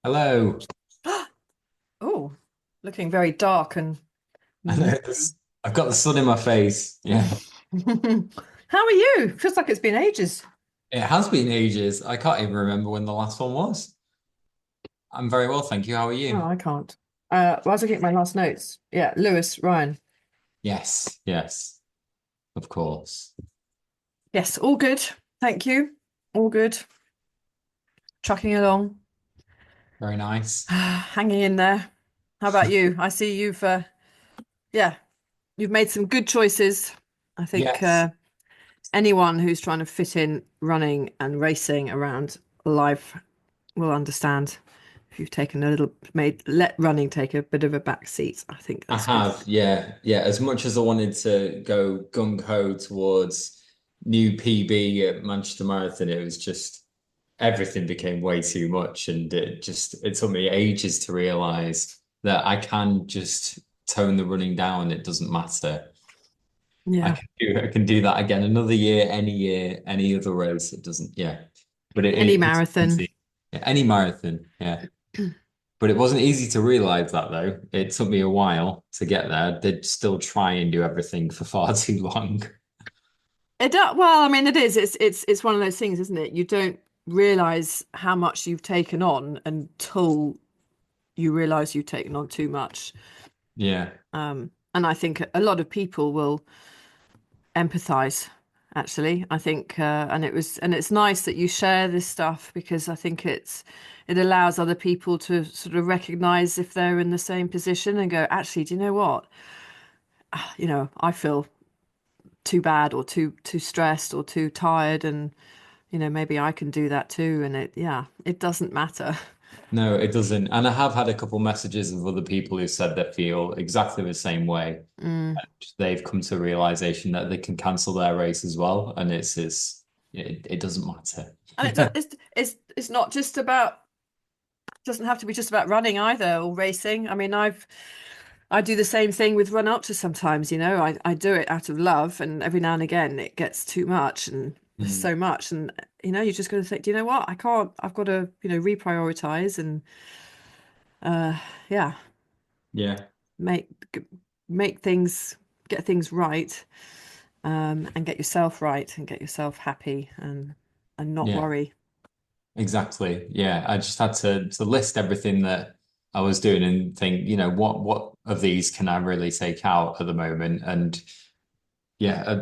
Hello. Oh, looking very dark and I know moody. I've got the sun in my face. Yeah, How are you? Feels like it's been ages. it has been ages. I can't even remember when the last one was. I'm very well, thank you. How are Oh, you? I can't. Well, I was looking at my last notes. Yeah, Lewis, Ryan. Yes, yes, of course. Yes, all good. Thank you. All good. Trucking along, Very nice. hanging in there. How about you? I see yeah, you've made some good choices. I think Yes. anyone who's trying to fit in running and racing around life will understand if you've taken a little, let running take a bit of a back seat. I think I that's good. have, yeah, yeah. As much as I wanted to go gung ho towards new PB at Manchester Marathon, it was just everything became way too much, and it took me ages to realize that I can just tone the running down. It doesn't matter. Yeah. I can do that again another year, any other race. It doesn't, yeah. But Any it's marathon. easy. Yeah, any marathon, yeah. But it wasn't easy to realize that though. It took me a while to get there. They'd still try and do everything for far too long. It does, well, I mean, it is. It's one of those things, isn't it? You don't realize how much you've taken on until you realize you've taken on too much. Yeah, And I think a lot of people will empathize, actually. I think, and it's nice that you share this stuff because I think it allows other people to sort of recognize if they're in the same position and go, actually, do you know what? I feel too bad or too stressed or too tired, and maybe I can do that too. And it doesn't matter. no, it doesn't. And I have had a couple messages of other people who said they feel exactly the same way. Mm. They've come to a realization that they can cancel their race as well, and it doesn't matter. And it's not just about doesn't have to be just about running either or racing. I mean, I do the same thing with run ultras sometimes, I do it out of love, and every now and again it gets too much and there's Mm. so much, and you just got to think, do you know what? I can't, I've got to, reprioritize and yeah, Yeah, make make things get things right, and get yourself right and get yourself happy and not yeah. worry. Exactly. Yeah, I just had to list everything that I was doing and think, what of these can I really take out at the moment? And yeah,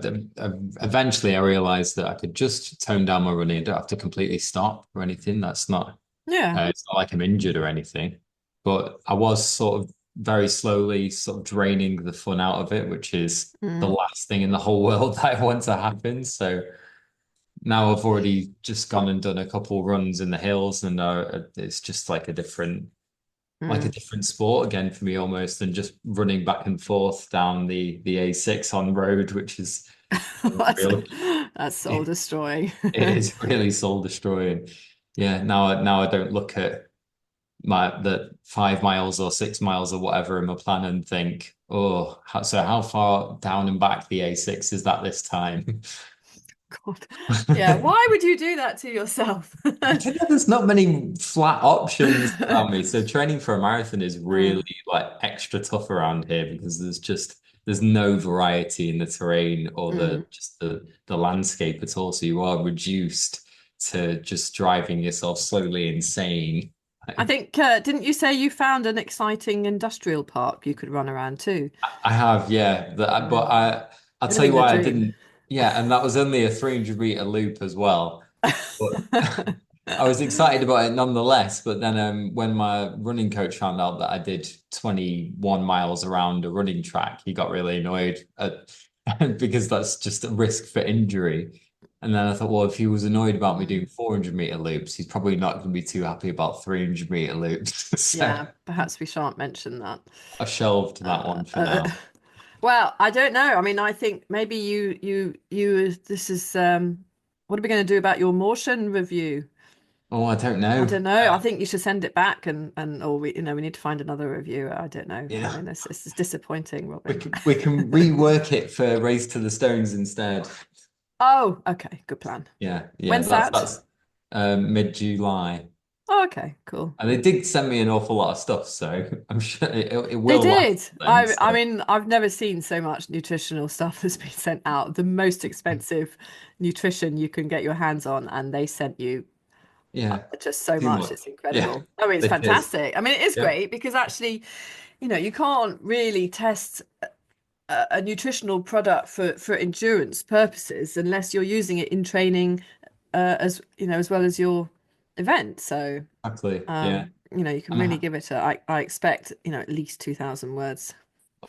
eventually I realized that I could just tone down my running. I don't have to completely stop or anything. That's not, Yeah. it's not like I'm injured or anything. But I was sort of very slowly sort of draining the fun out of it, which is the Mm. last thing in the whole world that I want to happen. So now I've already just gone and done a couple runs in the hills, and it's just like a Mm. different sport again for me almost than just running back and forth down the A6 on road, which is That's really that's soul it destroying. is really soul destroying. Yeah, now I don't look at the 5 miles or 6 miles or whatever in my plan and think, oh, so how far down and back the A6 is that this time? God. Yeah, why would you do that to yourself? I don't know, there's not many flat options around me. So training for a marathon is Uh, really like extra tough around here because there's no variety in the terrain or mm. the landscape at all. So you are reduced to just driving yourself slowly insane. I think, didn't you say you found an exciting industrial park you could run around too? I have, yeah. But I'll tell you Living the why I dream. didn't. Yeah, and that was only a 300-meter loop as well. But I was excited about it nonetheless. But then when my running coach found out that I did 21 miles around a running track, he got really annoyed because that's just a risk for injury. And then I thought, well, if he was annoyed about me doing Mm. 400-meter loops, he's probably not going to be too happy about 300-meter loops. So Yeah, perhaps we shan't mention that. I shelved that Uh, one for uh, now. well, I don't know. I mean, I think maybe this is what are we going to do about your motion review? Oh, I don't I know. don't know. I think you should send it back and or we need to find another review. I don't know. I Yeah, mean, this is disappointing, Robin. we can rework it for Race to the Stones instead. Oh, okay, good plan. Yeah, yeah, When's that? that's mid-July. Oh, okay, cool. And they did send me an awful lot of stuff, so I'm sure it They will last did. then. I So mean, I've never seen so much nutritional stuff that's been sent out. The most expensive nutrition you can get your hands on, and they sent you yeah, just so too much. much. It's Yeah, incredible. I mean, it's they did. fantastic. I mean, it is Yeah, great because actually, you can't really test a nutritional product for endurance purposes unless you're using it in training, as as well as your event. So, exactly. Yeah, you can and really give it a, I expect, at least 2,000 words.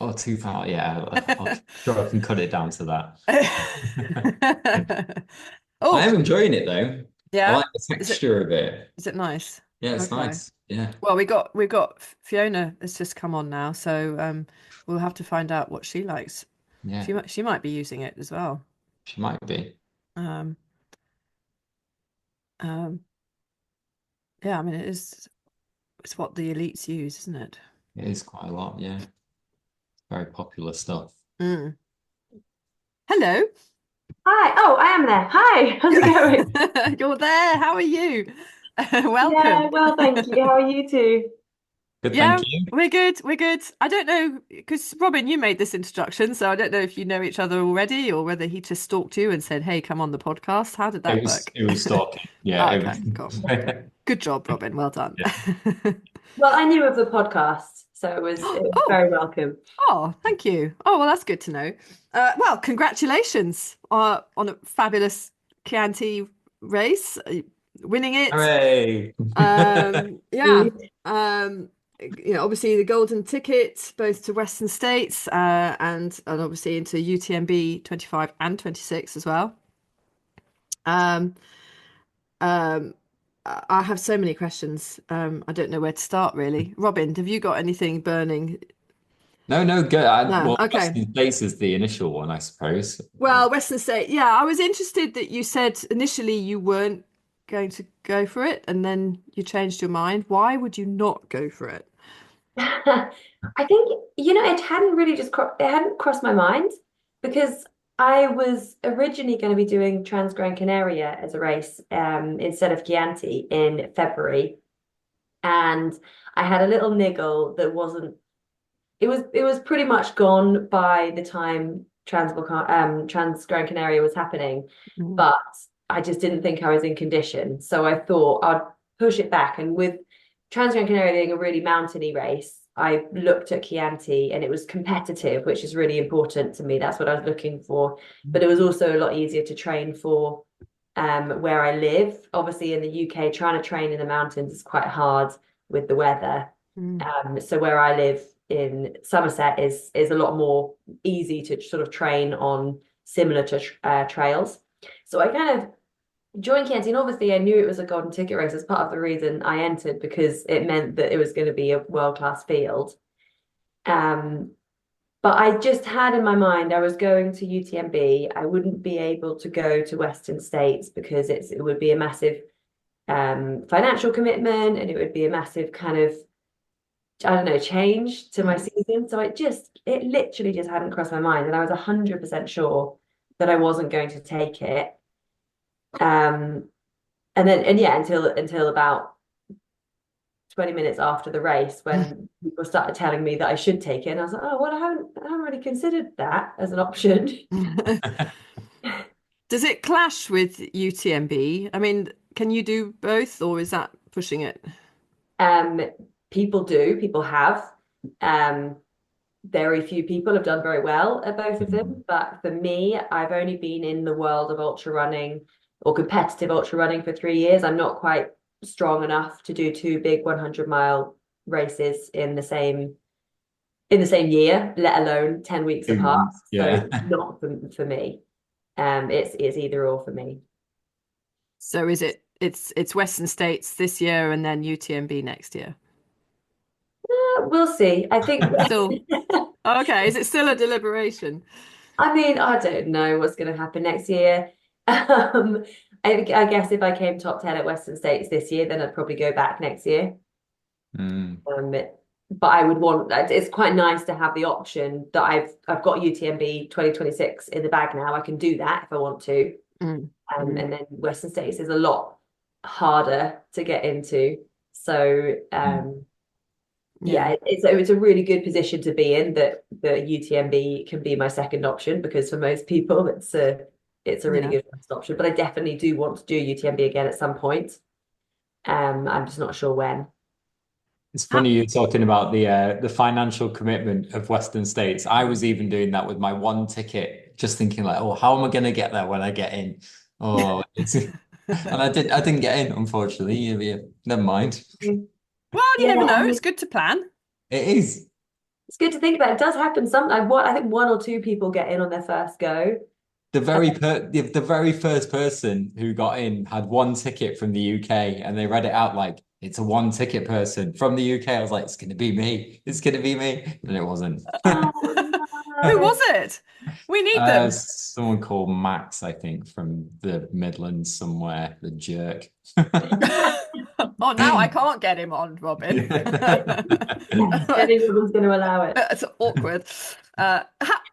or too far. Yeah, I'm sure I can cut it down to that. I Oh, am enjoying it though. I yeah. like the Is it texture of it. is it nice? Yeah, it's Okay. nice. Yeah, Well, we got Fiona has just come on now, so we'll have to find out what she likes. yeah, She might be using it as well. she might be. Um, um, yeah, I mean it's what the elites use, isn't it? It is quite a lot. Yeah, very popular stuff. Mm. Hello. Hi. Oh, I am there. Hi. How's it going? You're there. How are you? Yeah, Welcome. well, thank you. How are you two? Good, thank Yeah, you. we're good. We're good. I don't know, because Robin, you made this introduction, so I don't know if you know each other already or whether he just stalked you and said, "Hey, come on the podcast." How did that work? It was stalking. Yeah, Oh, it okay, cool. was. Good job, Robin. Well done. Yeah. Well, I knew of the podcast, so it was Oh, very welcome. oh, thank you. Oh, well, that's good to know. Well, congratulations on a fabulous Chianti race, winning it. Hooray! Yeah. Mm. Obviously the golden ticket both to Western States, and obviously into UTMB 25 and 26 as well. Um, um, I have so many questions. I don't know where to start really. Robin, have you got anything burning? No, no, good. No. Well, Okay. Western States is the initial one, I suppose. Well, Western State. Yeah, I was interested that you said initially you weren't going to go for it, and then you changed your mind. Why would you not go for it? I think, it hadn't really it hadn't crossed my mind because I was originally going to be doing Trans Gran Canaria as a race instead of Chianti in February. And I had a little niggle that wasn't it was pretty much gone by the time Trans Gran Canaria was happening, Mm. but I just didn't think I was in condition. So I thought I'd push it back. And with Trans Gran Canaria being a really mountainy race, I looked at Chianti and it was competitive, which is really important to me. That's what I was looking for. But it was also a lot easier to train for where I live. Obviously, in the UK, trying to train in the mountains is quite hard with the weather. Mm. So where I live in Somerset is a lot more easy to sort of train on similar to trails. So I kind of joined Chianti, and obviously I knew it was a golden ticket race as part of the reason I entered because it meant that it was going to be a world-class field. Um, but I just had in my mind I was going to UTMB. I wouldn't be able to go to Western States because it would be a massive financial commitment and it would be a massive kind of I don't know, change to my Mm. season. So it literally just hadn't crossed my mind. And I was 100% sure that I wasn't going to take it. Um, and yeah, until about 20 minutes after the race when people started telling me that I should take it. And I was like, oh, well, I haven't really considered that as an option. Does it clash with UTMB? I mean, can you do both, or is that pushing it? Um, people have. Um, very few people have done very well at both of them. But for me, I've only been in the world of ultra running or competitive ultra running for 3 years. I'm not quite strong enough to do two big 100-mile races in the same year, let alone 10 weeks 2 apart. months. So Yeah. not for me. It's either or for me. So it's Western States this year and then UTMB next year? We'll see. I think Still, okay. Is it still a deliberation? I mean, I don't know what's going to happen next year. Um, I guess if I came top 10 at Western States this year, then I'd probably go back next year. Mm. But I would want, it's quite nice to have the option that I've got UTMB 2026 in the bag now. I can do that if I want to. Mm, mm, And then Western States is a lot harder to get into. So Yeah. it's a really good position to be in, that the UTMB can be my second option, because for most people it's a really Yeah. good first option. But I definitely do want to do UTMB again at some point. I'm just not sure when. It's Ah, funny you're talking about the financial commitment of Western States. I was even doing that with my one ticket, just thinking like, oh, how am I going to get there when I get in? Oh, it's and I didn't get in, unfortunately. Yeah, never mind. well, you Yeah, never I know. mean, It's good to plan. It is. it's good to think about. It does happen sometimes. I think one or two people get in on their first go. The very first person who got in had one ticket from the UK, and they read it out like it's a one ticket person from the UK. I was like, it's gonna be me. It's gonna be me. And it wasn't. Oh Who was no. it? We need them. Someone called Max, I think, from the Midlands somewhere, the jerk. Oh, now I can't get him on, Robin. Don't think everyone's going to allow it. It's awkward.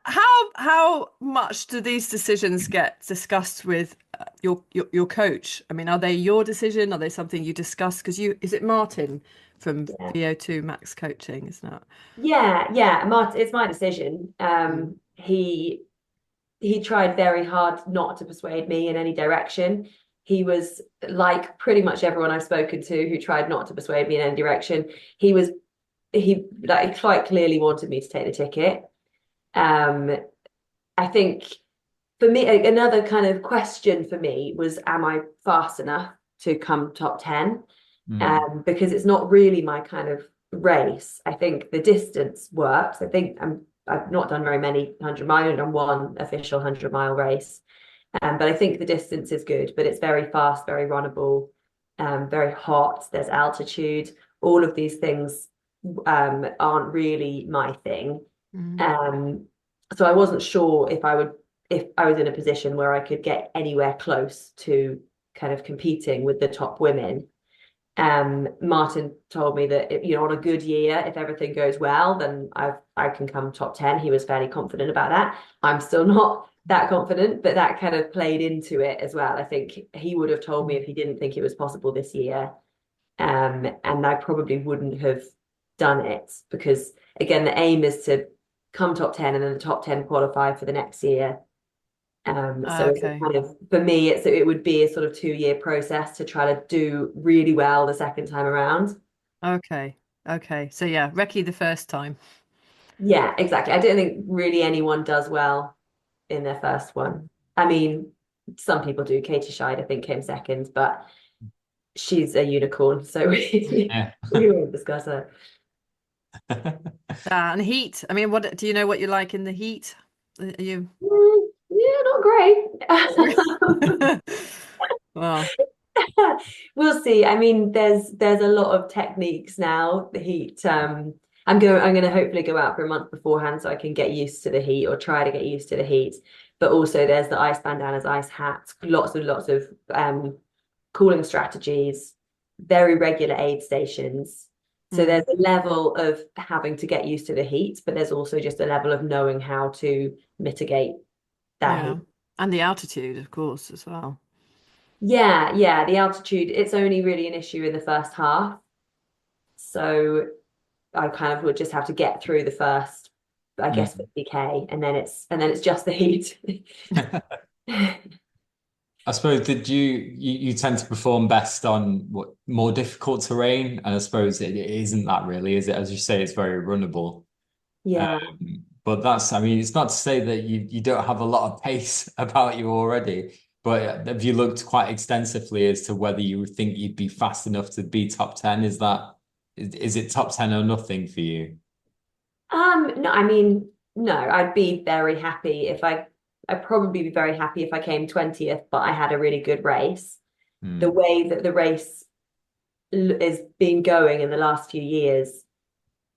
How much do these decisions get discussed with your coach? I mean, are they your decision? Are they something you discuss? Because is it Martin from Yeah. VO2 Max Coaching, isn't it? Yeah. Martin, it's my decision. Mm. He tried very hard not to persuade me in any direction. He was like pretty much everyone I've spoken to who tried not to persuade me in any direction. He like quite clearly wanted me to take the ticket. Um, I think for me, another kind of question for me was, am I fast enough to come top 10? Mm, Because it's not really my kind of race. I think the distance works. I've not done very many 100 mile. I've done one official 100 mile race. But I think the distance is good, but it's very fast, very runnable, very hot. There's altitude. All of these things aren't really my thing. Mm. Um, so I wasn't sure if I was in a position where I could get anywhere close to kind of competing with the top women. Martin told me that on a good year, if everything goes well, then I can come top 10. He was fairly confident about that. I'm still not that confident, but that kind of played into it as well. I think he would have told me if he didn't think it was possible this year. And I probably wouldn't have done it, because again, the aim is to come top 10 and then the top 10 qualify for the next year. So it's a Okay. kind of, for me, it would be a sort of 2 year process to try to do really well the second time around. Okay. Okay. So yeah, recce the first time. Yeah, exactly. I don't think really anyone does well in their first one. I mean, some people do. Katie Scheid, I think, came second, but she's a unicorn, so yeah. we won't discuss her. And heat. I mean, what do you know what you like in the heat? Are you? Yeah, not great. Well, We'll see. I mean, there's a lot of techniques now. The heat. I'm gonna hopefully go out for a month beforehand so I can get used to the heat, or try to get used to the heat. But also there's the ice bandanas, ice hats, lots of cooling strategies, very regular aid stations. So mm, there's a level of having to get used to the heat, but there's also just a level of knowing how to mitigate that yeah. heat. And the altitude, of course, as well. Yeah, the altitude, it's only really an issue in the first half. So I kind of would just have to get through the first, I guess, Mm. 50K, and then it's just the heat. I suppose did you tend to perform best on what more difficult terrain? And I suppose it isn't that really, is it? As you say, it's very runnable. Yeah. But I mean, it's not to say that you don't have a lot of pace about you already. But have you looked quite extensively as to whether you think you'd be fast enough to be top 10? Is it top 10 or nothing for you? No, I mean, no, I'd be very happy if I'd probably be very happy if I came 20th, but I had a really good race. The Hmm. way that the race is been going in the last few years,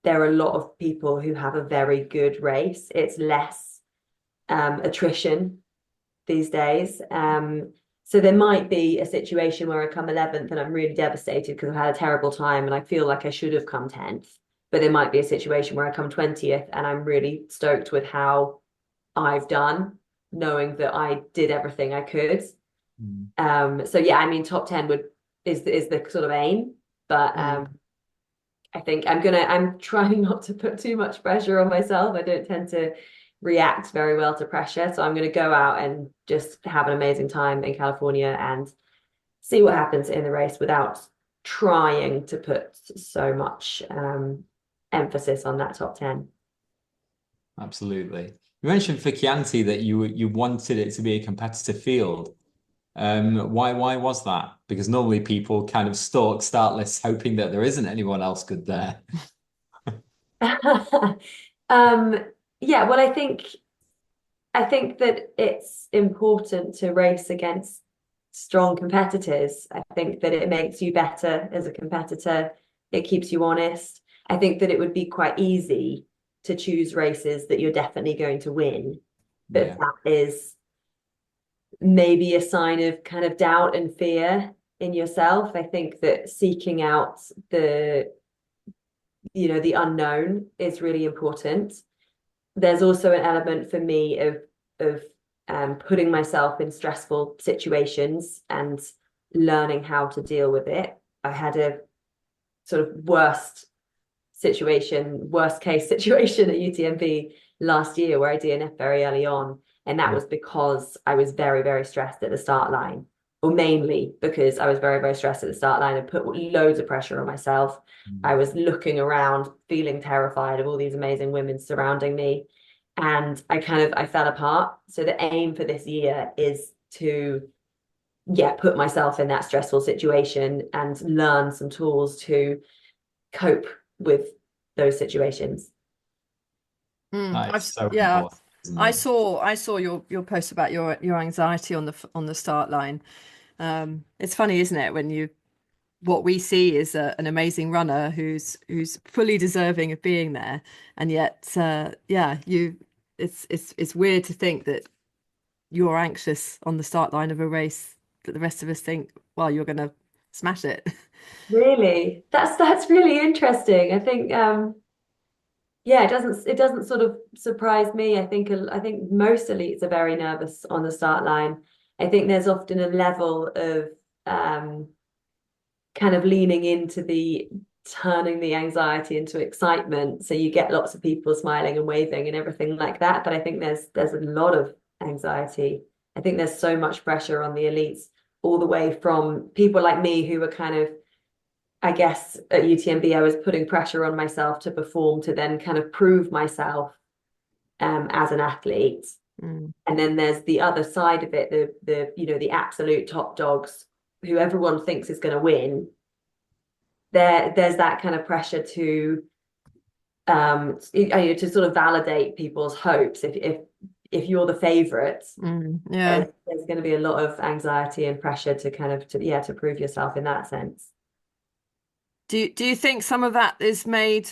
there are a lot of people who have a very good race. It's less attrition these days. So there might be a situation where I come 11th and I'm really devastated because I've had a terrible time and I feel like I should have come 10th. But there might be a situation where I come 20th and I'm really stoked with how I've done, knowing that I did everything I could. Hmm. So yeah, I mean, top 10 is the sort of aim. But I'm trying not to put too much pressure on myself. I don't tend to react very well to pressure. So I'm gonna go out and just have an amazing time in California and see what happens in the race without trying to put so much emphasis on that top 10. Absolutely. You mentioned for Chianti that you wanted it to be a competitive field. Why was that? Because normally people kind of stalk start lists hoping that there isn't anyone else good there. Um, yeah, well, I think that it's important to race against strong competitors. I think that it makes you better as a competitor. It keeps you honest. I think that it would be quite easy to choose races that you're definitely going to win, but Yeah. that is maybe a sign of kind of doubt and fear in yourself. I think that seeking out the unknown is really important. There's also an element for me of putting myself in stressful situations and learning how to deal with it. I had a sort of worst case situation at UTMB last year where I DNF very early on. And that was because I was very, very stressed at the start line, or mainly because I was very, very stressed at the start line and put loads of pressure on myself. I was looking around, feeling terrified of all these amazing women surrounding me. And I fell apart. So the aim for this year is to, yeah, put myself in that stressful situation and learn some tools to cope with those situations. That is so Yeah, important, isn't I it? saw your post about your anxiety on the start line. It's funny, isn't it, when you what we see is an amazing runner who's fully deserving of being there, and yet yeah, it's weird to think that you're anxious on the start line of a race that the rest of us think, well, you're gonna smash it. Really? That's really interesting. I think yeah, it doesn't sort of surprise me. I think most elites are very nervous on the start line. I think there's often a level of um kind of leaning into the turning the anxiety into excitement. So you get lots of people smiling and waving and everything like that. But I think there's a lot of anxiety. I think there's so much pressure on the elites, all the way from people like me who were kind of, I guess at UTMB, I was putting pressure on myself to perform, to then kind of prove myself as an athlete. Mm. And then there's the other side of it, the absolute top dogs who everyone thinks is going to win. There's that kind of pressure to sort of validate people's hopes. If you're the favorite, Yeah. there's going to be a lot of anxiety and pressure to kind of to prove yourself in that sense. Do you think some of that is made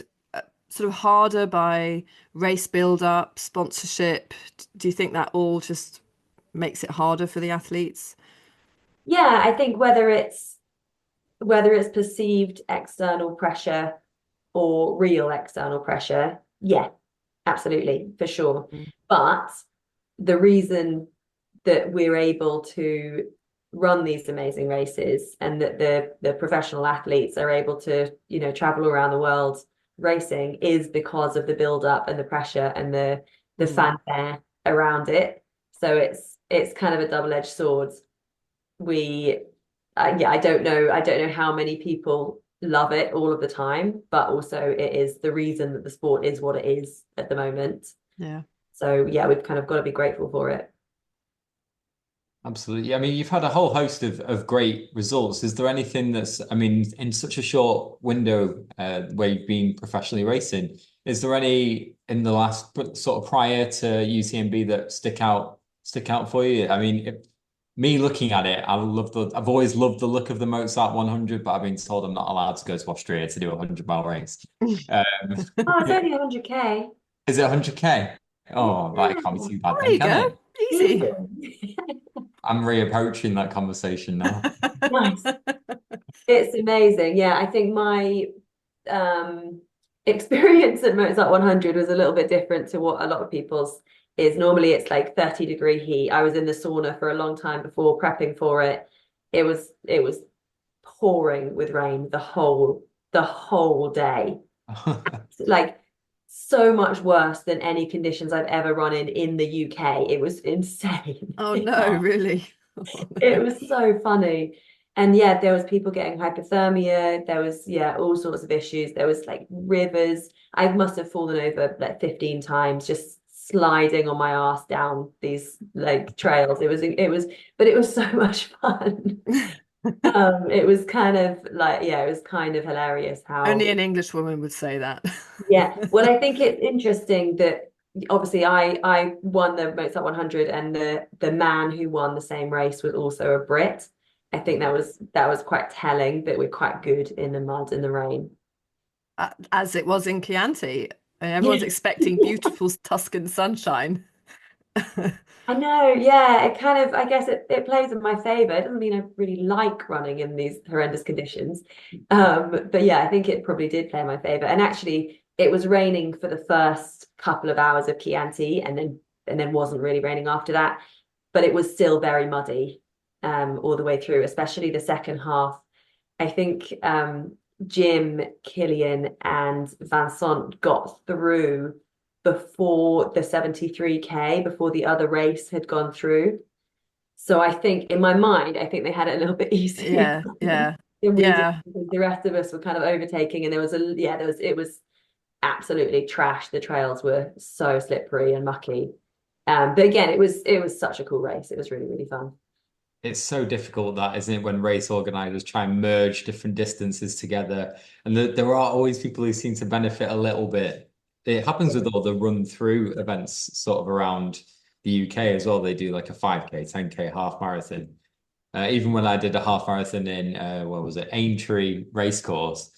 sort of harder by race build up, sponsorship? Do you think that all just makes it harder for the athletes? Yeah, I think whether it's perceived external pressure or real external pressure, yeah, absolutely, for sure. Mm. But the reason that we're able to run these amazing races and that the professional athletes are able to, travel around the world racing is because of the build up and the pressure and the fanfare around it. So it's kind of a double-edged sword. We yeah, I don't know how many people love it all of the time, but also it is the reason that the sport is what it is at the moment. Yeah. So yeah, we've kind of got to be grateful for it. Absolutely. I mean, you've had a whole host of great results. Is there anything that's, I mean, in such a short window where you've been professionally racing, is there any in the last sort of prior to UTMB that stick out for you? I mean, me looking at it, I've always loved the look of the Mozart 100, but I've been told I'm not allowed to go to Austria to do a 100-mile race. Um, Oh, it's only 100K. is it 100K? Oh, that Yeah, can't be too Oh, bad there then, you can go. it? Easy. easy. I'm reapproaching that conversation now. Nice. It's amazing. Yeah, I think my um experience at Mozart 100 was a little bit different to what a lot of people's is. Normally it's like 30-degree heat. I was in the sauna for a long time before prepping for it. It was pouring with rain the whole day. Like so much worse than any conditions I've ever run in the UK. It was insane. Oh no, Wow. really? Oh, It no. was so funny. And yeah, there was people getting hypothermia. There was, yeah, all sorts of issues. There was like rivers. I must have fallen over like 15 times, just sliding on my ass down these like trails. But it was so much fun. It was kind of like, yeah, it was kind of hilarious Only how, an English woman would say that. yeah. Well, I think it's interesting that obviously I won the Mozart 100, and the man who won the same race was also a Brit. I think that was quite telling that we're quite good in the mud and the rain. As it was in Chianti. Everyone's Yeah. expecting beautiful Tuscan sunshine. I know, yeah, it kind of, I guess it plays in my favor. It doesn't mean I really like running in these horrendous conditions. But yeah, I think it probably did play in my favor. And actually, it was raining for the first couple of hours of Chianti, and then wasn't really raining after that. But it was still very muddy, all the way through, especially the second half. I think Jim, Killian, and Vincent got through before the 73K, before the other race had gone through. So I think in my mind, I think they had it a little bit easier Yeah, yeah, than we did, yeah. because the rest of us were kind of overtaking, and it was absolutely trash. The trails were so slippery and mucky. But again, it was such a cool race. It was really, really fun. It's so difficult that, isn't it, when race organizers try and merge different distances together. And there are always people who seem to benefit a little bit. It happens with all the run through events sort of around the UK as well. They do like a 5K, 10K half marathon. Even when I did a half marathon in, what was it, Aintree Racecourse,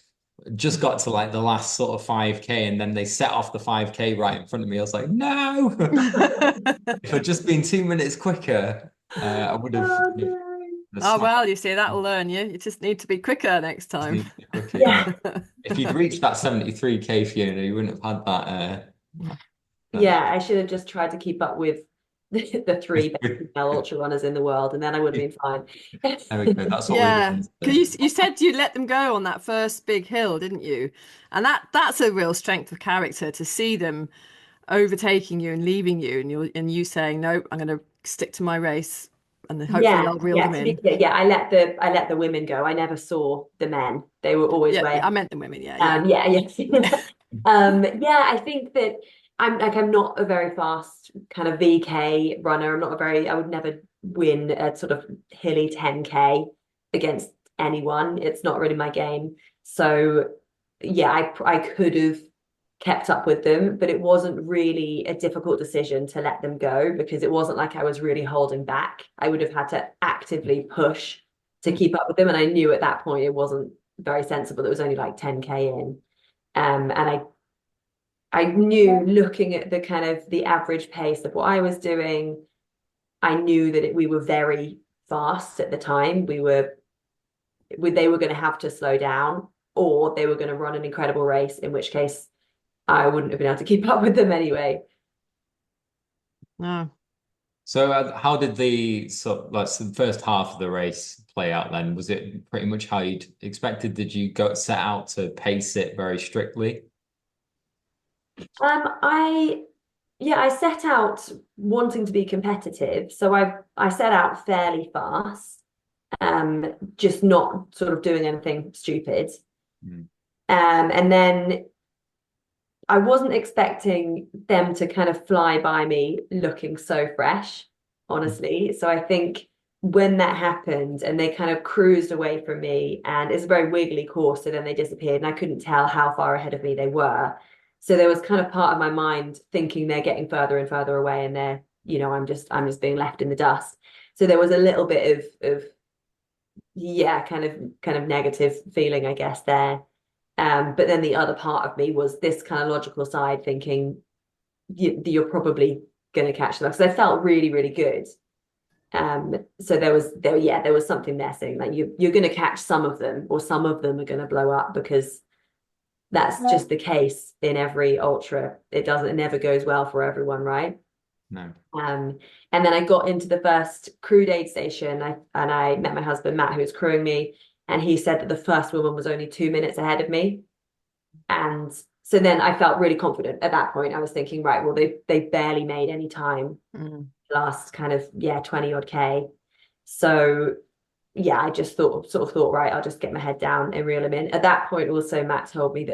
just got to like the last sort of 5K, and then they set off the 5K right in front of me. I was like, no, if I'd just been 2 minutes quicker, I would have, Oh no. Oh well, you see, that'll learn you. You just need to be quicker next just time. need to be quicker. Yeah. Yeah. If you'd reached that 73K, Fiona, you wouldn't have had that. Yeah, I should have just tried to keep up with the three best female ultra runners in the world, and then I would have been fine. There we go. That's what we Yeah, want. because you said you let them go on that first big hill, didn't you? And that's a real strength of character to see them overtaking you and leaving you, and you saying, "No, I'm going to stick to my race, and then hopefully Yeah, I'll reel yeah. them To be in." clear, yeah, I let the women go. I never saw the men. They were always Yeah, way. I meant the women. Yeah, yeah. Yeah, yeah. Yeah, I think that I'm not a very fast kind of VK runner. I would never win a sort of hilly 10K against anyone. It's not really my game. So yeah, I could have kept up with them, but it wasn't really a difficult decision to let them go, because it wasn't like I was really holding back. I would have had to actively push to keep up with them. And I knew at that point it wasn't very sensible. It was only like 10K in. And I knew, looking at the kind of the average pace of what I was doing, I knew that we were very fast at the time. They were going to have to slow down, or they were going to run an incredible race, in which case I wouldn't have been able to keep up with them anyway. No. So, how did the first half of the race play out then? Was it pretty much how you'd expected? Did you go set out to pace it very strictly? I Yeah, I set out wanting to be competitive, so I set out fairly fast, just not sort of doing anything stupid. Mm. And then I wasn't expecting them to kind of fly by me looking so fresh, honestly. So I think when that happened and they kind of cruised away from me, and it's a very wiggly course, so then they disappeared and I couldn't tell how far ahead of me they were. So there was kind of part of my mind thinking they're getting further and further away, and I'm just being left in the dust. So there was a little bit of yeah, kind of negative feeling, I guess, there. But then the other part of me was this kind of logical side thinking you're probably going to catch them, because I felt really, really good. So there was something there saying that you're going to catch some of them, or some of them are going to blow up, because that's just the case in every ultra. It never goes well for everyone, right? No. And then I got into the first crude aid station, and I met my husband Matt, who was crewing me, and he said that the first woman was only 2 minutes ahead of me. And so then I felt really confident at that point. I was thinking, right, well, they barely made any time last kind of 20 odd K. So yeah, I just thought, right, I'll just get my head down and reel him in. At that point, also Matt told me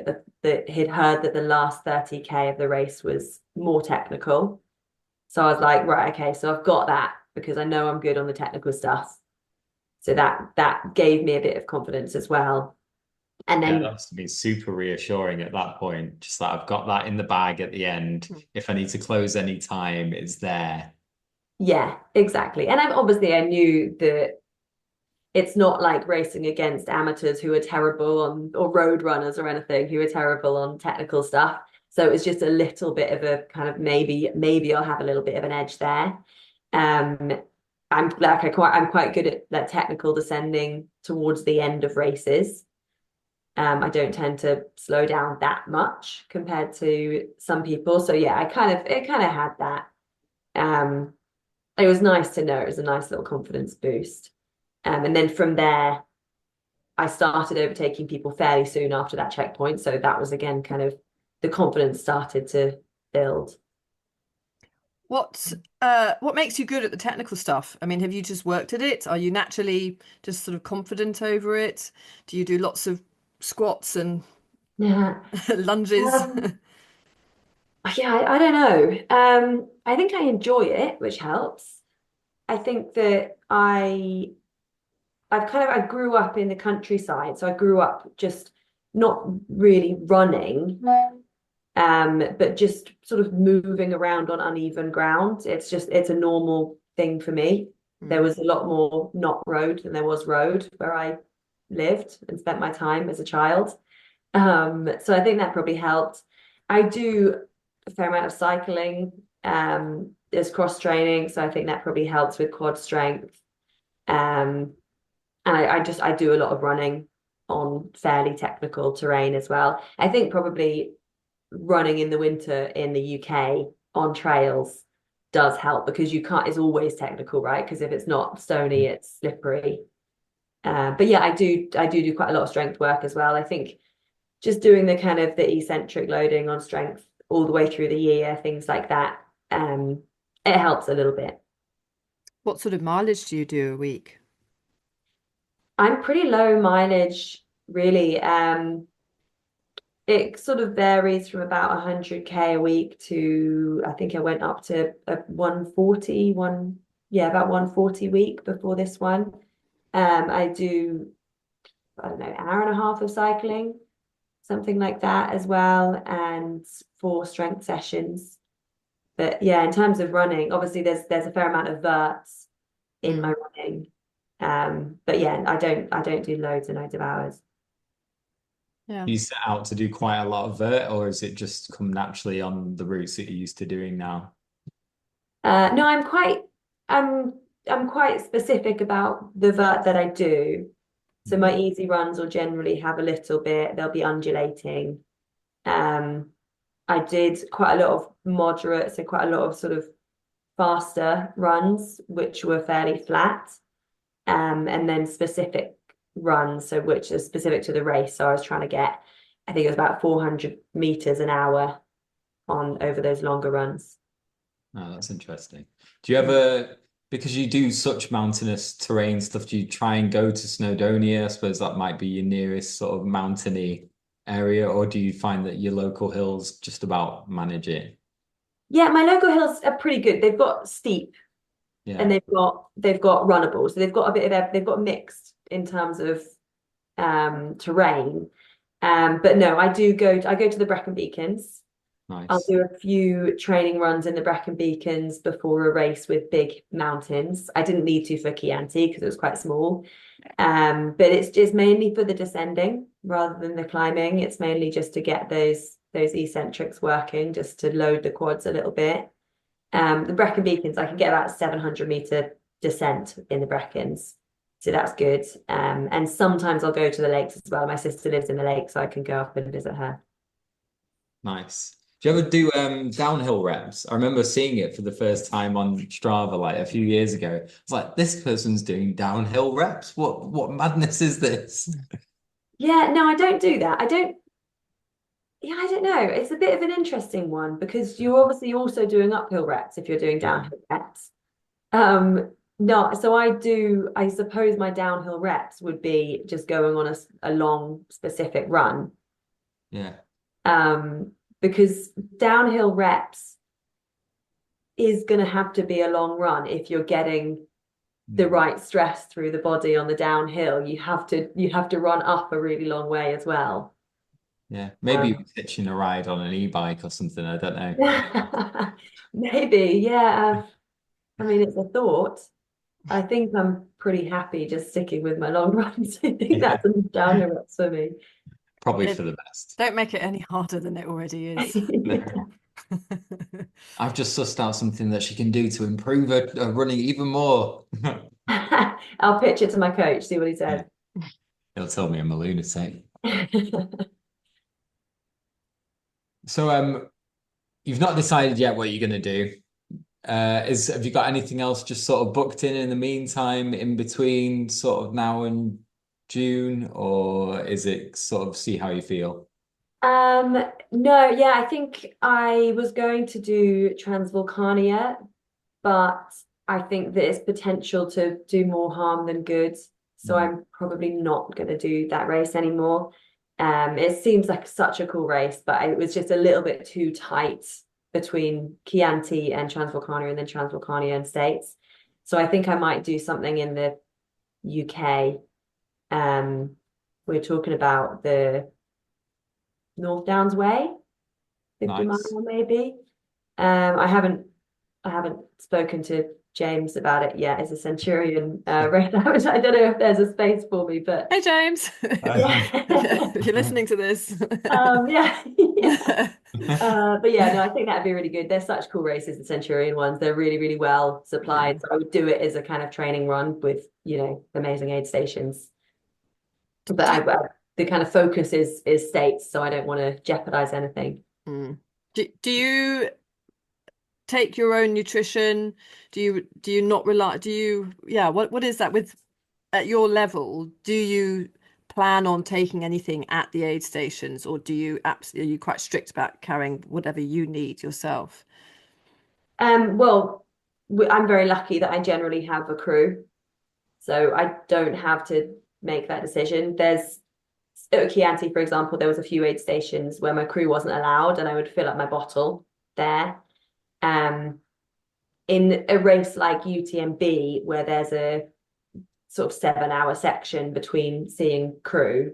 that he'd heard that the last 30K of the race was more technical. So I was like, right, okay, so I've got that because I know I'm good on the technical stuff. So that gave me a bit of confidence as well. And Yeah, then that must be super reassuring at that point. Just that I've got that in the bag at the end. If I need to close any time, it's there. yeah, exactly. And I knew that it's not like racing against amateurs who are terrible on, or road runners or anything who are terrible on technical stuff. So it was just a little bit of a kind of maybe I'll have a little bit of an edge there. Um, I'm quite good at that technical descending towards the end of races. I don't tend to slow down that much compared to some people. So yeah, it kind of had that. Um, it was nice to know. It was a nice little confidence boost. And then from there, I started overtaking people fairly soon after that checkpoint. So that was again kind of the confidence started to build. What makes you good at the technical stuff? I mean, have you just worked at it? Are you naturally just sort of confident over it? Do you do lots of squats and Yeah. lunges? Um, yeah, I don't know. I think I enjoy it, which helps. I think that I grew up in the countryside, so I grew up just not really running, but just sort of moving around on uneven ground. It's a normal thing for me. There was a lot more not road than there was road where I lived and spent my time as a child. So I think that probably helped. I do a fair amount of cycling. There's cross training, so I think that probably helps with quad strength. Um, and I do a lot of running on fairly technical terrain as well. I think probably running in the winter in the UK on trails does help because you can't, it's always technical, right? Because if it's not stony, it's slippery. But yeah, I do quite a lot of strength work as well. I think just doing the kind of the eccentric loading on strength all the way through the year, things like that, it helps a little bit. What sort of mileage do you do a week? I'm pretty low mileage, really. It sort of varies from about 100K a week to I think I went up to a 140, about 140 week before this one. I do, I don't know, hour and a half of cycling, something like that as well, and 4 strength sessions. But yeah, in terms of running, obviously there's a fair amount of verts in my running. But yeah, I don't do loads and loads of hours. Yeah. Do you set out to do quite a lot of vert, or is it just come naturally on the routes that you're used to doing now? No, I'm I'm quite specific about the vert that I do. So my easy runs will generally have a little bit, they'll be undulating. Um, I did quite a lot of moderate, so quite a lot of sort of faster runs, which were fairly flat. And then specific runs, so which is specific to the race. So I was trying to get, I think it was about 400 meters an hour on over those longer runs. Oh, that's interesting. Do you ever, because you do such mountainous terrain stuff, do you try and go to Snowdonia? I suppose that might be your nearest sort of mountainy area, or do you find that your local hills just about manage it? Yeah, my local hills are pretty good. They've got steep and Yeah. they've got runnable. So they've got a bit of they've got mixed in terms of terrain. But no, I go to the Brecon Beacons. I'll Nice. do a few training runs in the Brecon Beacons before a race with big mountains. I didn't need to for Chianti because it was quite small. But it's just mainly for the descending rather than the climbing. It's mainly just to get those eccentrics working, just to load the quads a little bit. The Brecon Beacons, I can get about 700-meter descent in the Brecons. So that's good. And sometimes I'll go to the lakes as well. My sister lives in the lake, so I can go up and visit her. Nice. Do you ever do downhill reps? I remember seeing it for the first time on Strava like a few years ago. It's like this person's doing downhill reps. What madness is this? Yeah, no, I don't do that. I don't, yeah, I don't know. It's a bit of an interesting one because you're obviously also doing uphill reps if you're doing Yeah, downhill reps. No, so I suppose my downhill reps would be just going on a long specific run. yeah. Um, because downhill reps is going to have to be a long run if you're getting the Mm. right stress through the body on the downhill. You have to run up a really long way as well. Yeah. Maybe you're pitching a ride on an e-bike or something. I don't know. Maybe, yeah. I mean, it's a thought. I think I'm pretty happy just sticking with my long runs. I think Yeah, that's enough downhill reps for me. probably It, for the best. don't make it any harder than it already is. I've just sussed out something that she can do to improve her running even more. I'll pitch it to my coach, see what he Yeah, says. he'll tell me I'm a lunatic. So you've not decided yet what you're gonna do. Is have you got anything else just sort of booked in the meantime, in between sort of now and June, or is it sort of see how you feel? No, yeah, I think I was going to do Transvolcania, but I think there's potential to do more harm than good. So Mm. I'm probably not going to do that race anymore. It seems like such a cool race, but it was just a little bit too tight between Chianti and Transvolcania and then Transvolcania and States. So I think I might do something in the UK. We're talking about the North Downs Way, 50 Nice. mile maybe. I haven't spoken to James about it yet. It's a Centurion race. I don't know if there's a space for me, but Hey, James, yeah. if you're listening to this. Yeah, yeah. But yeah, no, I think that'd be really good. They're such cool races, the Centurion ones. They're really, really well Yeah. supplied. So I would do it as a kind of training run with, amazing aid stations. But Do, the kind of focus is states, so I don't want to jeopardize anything. mm. Do you take your own nutrition? Do you not rely? Yeah, what is that with at your level? Do you plan on taking anything at the aid stations, or are you quite strict about carrying whatever you need yourself? Well, I'm very lucky that I generally have a crew, so I don't have to make that decision. There's at Chianti, for example, there was a few aid stations where my crew wasn't allowed, and I would fill up my bottle there. Um, in a race like UTMB, where there's a sort of 7 hour section between seeing crew,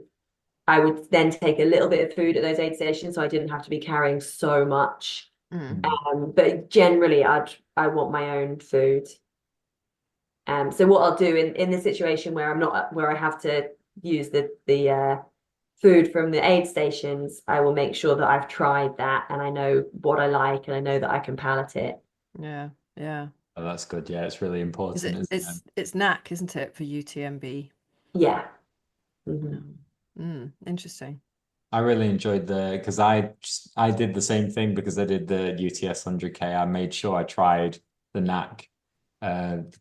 I would then take a little bit of food at those aid stations, so I didn't have to be carrying so much. Mm. But generally, I want my own food. So what I'll do in the situation where I have to use the food from the aid stations, I will make sure that I've tried that and I know what I like and I know that I can palate it. Yeah, yeah. Oh, that's good. Yeah, it's really Is important, it? isn't it? It's knack, isn't it, for UTMB? Yeah. Mhm. Interesting. I really enjoyed because I did the same thing because I did the UTS 100K. I made sure I tried the knack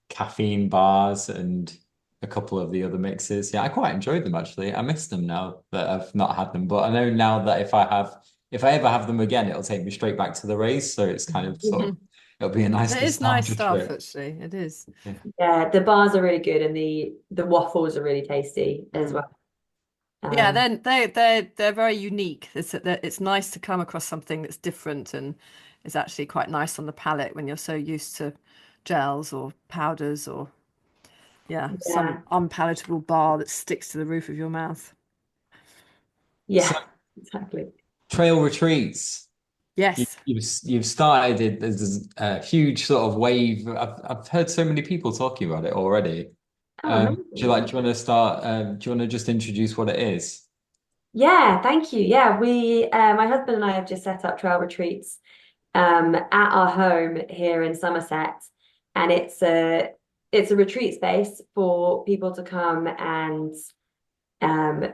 caffeine bars and a couple of the other mixes. Yeah, I quite enjoyed them actually. I miss them now that I've not had them, but I know now that if I ever have them again, it'll take me straight back to the race. So it's kind of sort of it'll be a nice It is nice nostalgia stuff, trip. actually. It is. Yeah. Yeah, the bars are really good and the waffles are really tasty as Mm. well. Yeah, Um, they're very unique. It's nice to come across something that's different and is actually quite nice on the palate when you're so used to gels or powders or yeah, some yeah, unpalatable bar that sticks to the roof of your mouth. So yeah, exactly. trail retreats. Yes. You've started it. There's a huge sort of wave. I've heard so many people talking about it already. Oh, Do amazing. you want to start? Do you want to just introduce what it is? Yeah, thank you. Yeah, my husband and I have just set up trail retreats at our home here in Somerset, and it's a retreat space for people to come and um,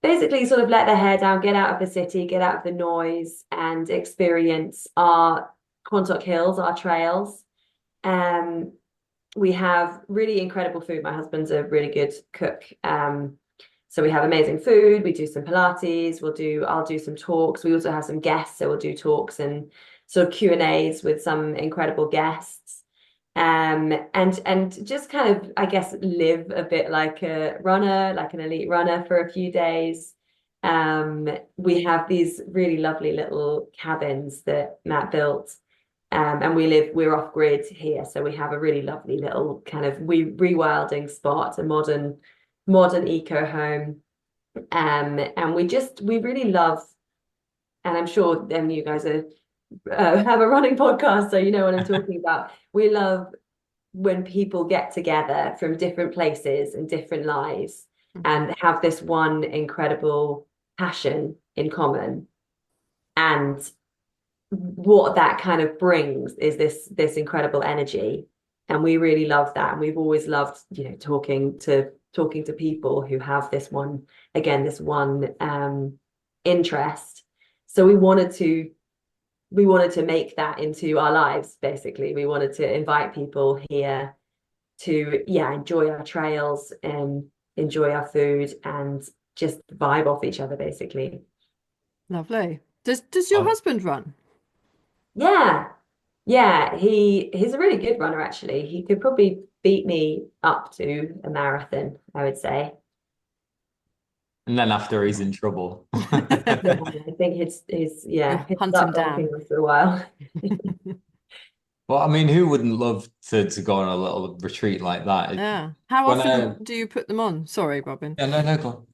basically sort of let their hair down, get out of the city, get out of the noise, and experience our Quantock Hills, our trails. Um, we have really incredible food. My husband's a really good cook. So we have amazing food. We do some Pilates. I'll do some talks. We also have some guests, so we'll do talks and sort of Q&As with some incredible guests. And just kind of, I guess, live a bit like a runner, like an elite runner for a few days. We have these really lovely little cabins that Matt built. And we're off grid here, so we have a really lovely little kind of rewilding spot, a modern eco home. And we really love, and I'm sure you guys have a running podcast, so you know what I'm talking about. We love when people get together from different places and different lives and have this one incredible passion in common. And what that kind of brings is this incredible energy. And we really love that. And we've always loved, talking to people who have this one interest. So we wanted to make that into our lives, basically. We wanted to invite people here to, enjoy our trails and enjoy our food and just vibe off each other, basically. Lovely. Does your husband run? Yeah. Yeah, he's a really good runner, actually. He could probably beat me up to a marathon, I would say. And then after he's in trouble. Yeah, I think You'll he'll hunt him start blocking down. after a while. Well, I mean, who wouldn't love to go on a little retreat like that? Yeah. How When often do you put them on? Sorry, Robin. yeah, no, go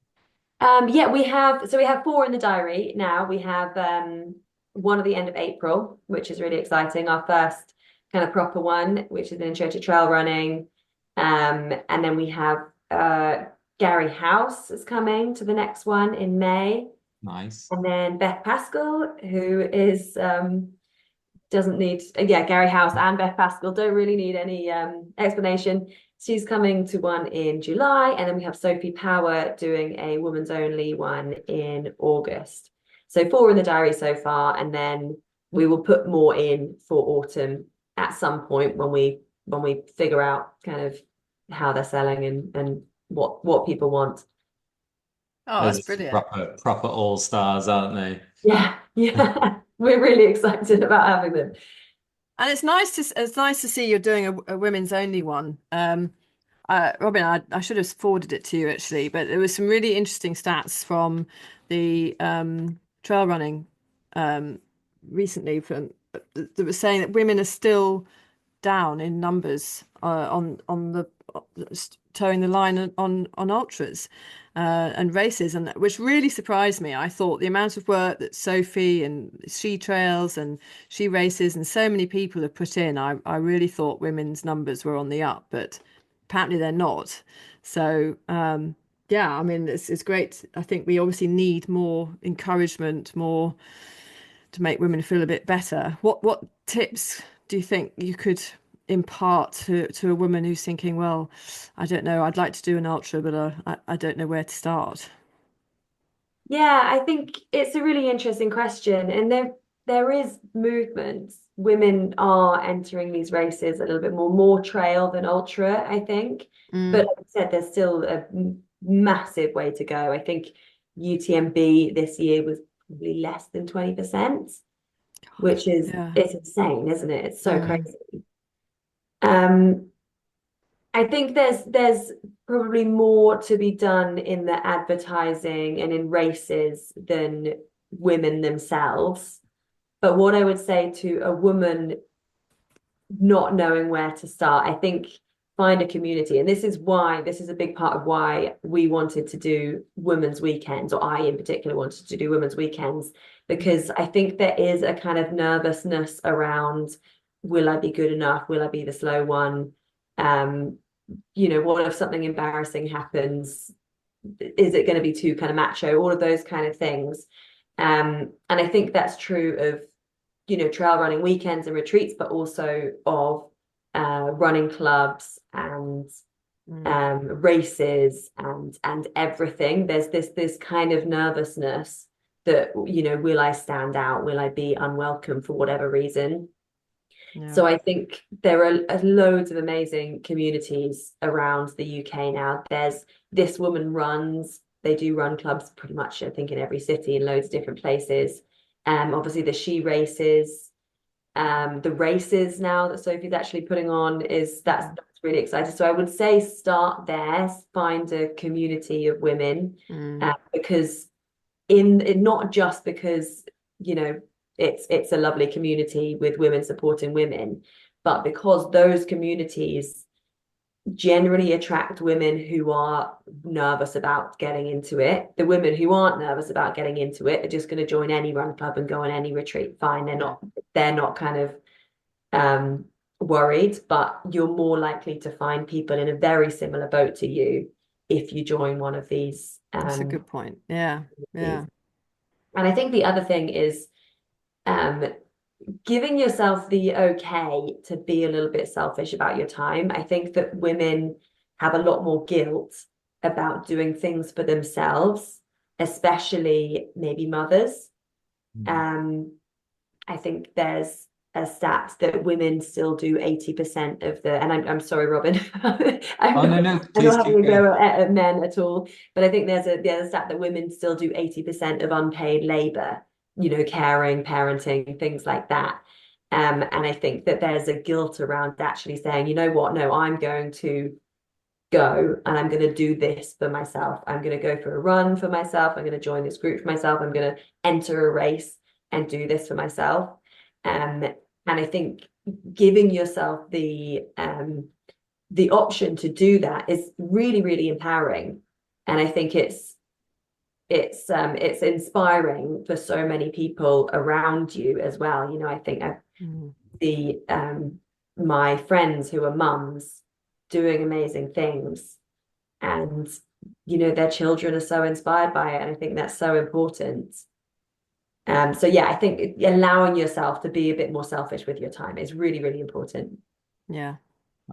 on. Yeah, we have four in the diary now. We have one at the end of April, which is really exciting. Our first kind of proper one, which is an intro to trail running. And then we have Gary House is coming to the next one in May. Nice. And then Beth Pascall, who is doesn't need Gary House and Beth Pascall don't really need any explanation. She's coming to one in July, and then we have Sophie Power doing a women's only one in August. So four in the diary so far, and then we will put more in for autumn at some point when we figure out kind of how they're selling and what people want. Oh, that's There's brilliant. proper all stars, aren't they? Yeah, yeah. We're really excited about having them. And it's nice to see you're doing a women's only one. Robin, I should have forwarded it to you actually, but there was some really interesting stats from the trail running recently that was saying that women are still down in numbers on the towing the line on ultras and races, and which really surprised me. I thought the amount of work that Sophie and She Trails and She Races and so many people have put in, I really thought women's numbers were on the up, but apparently they're not. So yeah, I mean it's great. I think we obviously need more encouragement, more to make women feel a bit better. What tips do you think you could impart to a woman who's thinking, well, I don't know, I'd like to do an ultra, but I don't know where to start? Yeah, I think it's a really interesting question, and there is movement. Women are entering these races a little bit more trail than ultra, I think. But Mm. like I said, there's still a massive way to go. I think UTMB this year was probably less than 20%, God, which is yeah. it's insane, isn't it? It's so Mm. crazy. Um, I think there's probably more to be done in the advertising and in races than women themselves. But what I would say to a woman not knowing where to start, I think find a community. And this is a big part of why we wanted to do women's weekends, or I in particular wanted to do women's weekends, because I think there is a kind of nervousness around, will I be good enough? Will I be the slow one? What if something embarrassing happens? Is it going to be too kind of macho? All of those kind of things. And I think that's true of, trail running weekends and retreats, but also of running clubs and races and everything. There's this kind of nervousness that, will I stand out? Will I be unwelcome for whatever reason? Yeah. So I think there are loads of amazing communities around the UK now. There's This Woman Runs. They do run clubs pretty much, I think, in every city in loads of different places. Obviously the She Races, the races now that Sophie's actually putting on that's really exciting. So I would say start there, find a community of women, because not just because it's a lovely community with women supporting women, but because those communities generally attract women who are nervous about getting into it. The women who aren't nervous about getting into it are just going to join any run club and go on any retreat. Fine, they're not kind of worried, but you're more likely to find people in a very similar boat to you if you join one of these. That's a good point. Yeah. And I think the other thing is giving yourself the okay to be a little bit selfish about your time. I think that women have a lot more guilt about doing things for themselves, especially maybe mothers. I think there's a stat that women still do 80% of the, and I'm sorry, Robin, I'm not having a go at men at all, but I think there's a stat that women still do 80% of unpaid labor, caring, parenting, things like that. And I think that there's a guilt around actually saying, you know what, no, I'm going to go and I'm going to do this for myself. I'm going to go for a run for myself. I'm going to join this group for myself. I'm going to enter a race and do this for myself. And I think giving yourself the option to do that is really, really empowering. And I think it's inspiring for so many people around you as well. I think my friends who are mums doing amazing things, and their children are so inspired by it, and I think that's so important. So yeah, I think allowing yourself to be a bit more selfish with your time is really, really important. Yeah.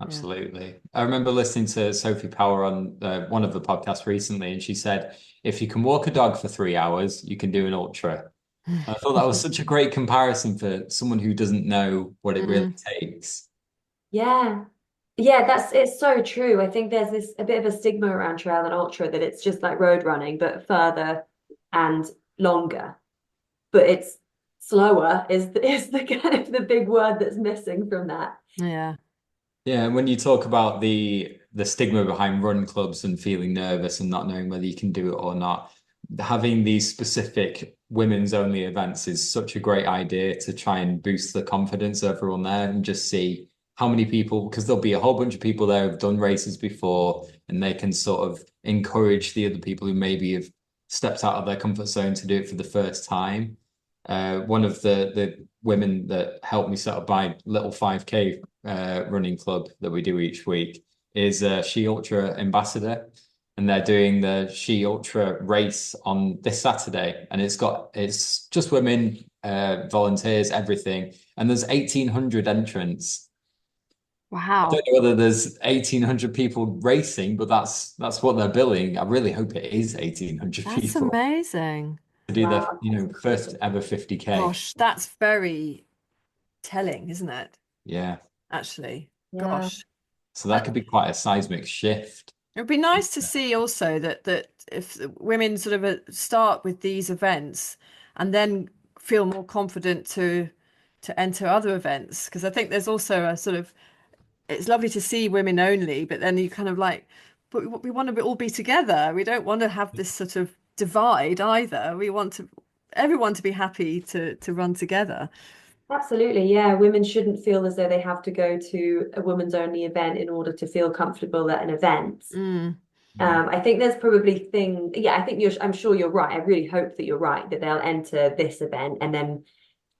Absolutely. I remember listening to Sophie Power on one of the podcasts recently, and she said, if you can walk a dog for 3 hours, you can do an ultra. And I thought that was such a great comparison for someone who doesn't know what it really takes. Yeah. It's so true. I think there's a bit of a stigma around trail and ultra that it's just like road running, but further and longer. But it's slower is the kind of the big word that's missing from that. Yeah. Yeah, and when you talk about the stigma behind run clubs and feeling nervous and not knowing whether you can do it or not, having these specific women's only events is such a great idea to try and boost the confidence of everyone there and just see how many people, because there'll be a whole bunch of people there who've done races before, and they can sort of encourage the other people who maybe have stepped out of their comfort zone to do it for the first time. One of the women that helped me set up my little 5K running club that we do each week is a She Ultra ambassador, and they're doing the She Ultra race on this Saturday, and it's just women, volunteers, everything, and there's 1,800 entrants. Wow. I don't know whether there's 1,800 people racing, but that's what they're billing. I really hope it is 1,800 That's people amazing. to do the first ever 50K. Gosh, that's very telling, isn't it? Yeah. Actually, Yeah. gosh. So that could be quite a seismic shift. It would be nice to see also that if women sort of start with these events and then feel more confident to enter other events, because I think there's also a sort of, it's lovely to see women only, but then you kind of like, but we want to all be together. We don't want to have this sort of divide either. We want everyone to be happy to run together. Absolutely, yeah. Women shouldn't feel as though they have to go to a women's only event in order to feel comfortable at an event. I think there's probably I think I'm sure you're right. I really hope that you're right, that they'll enter this event and then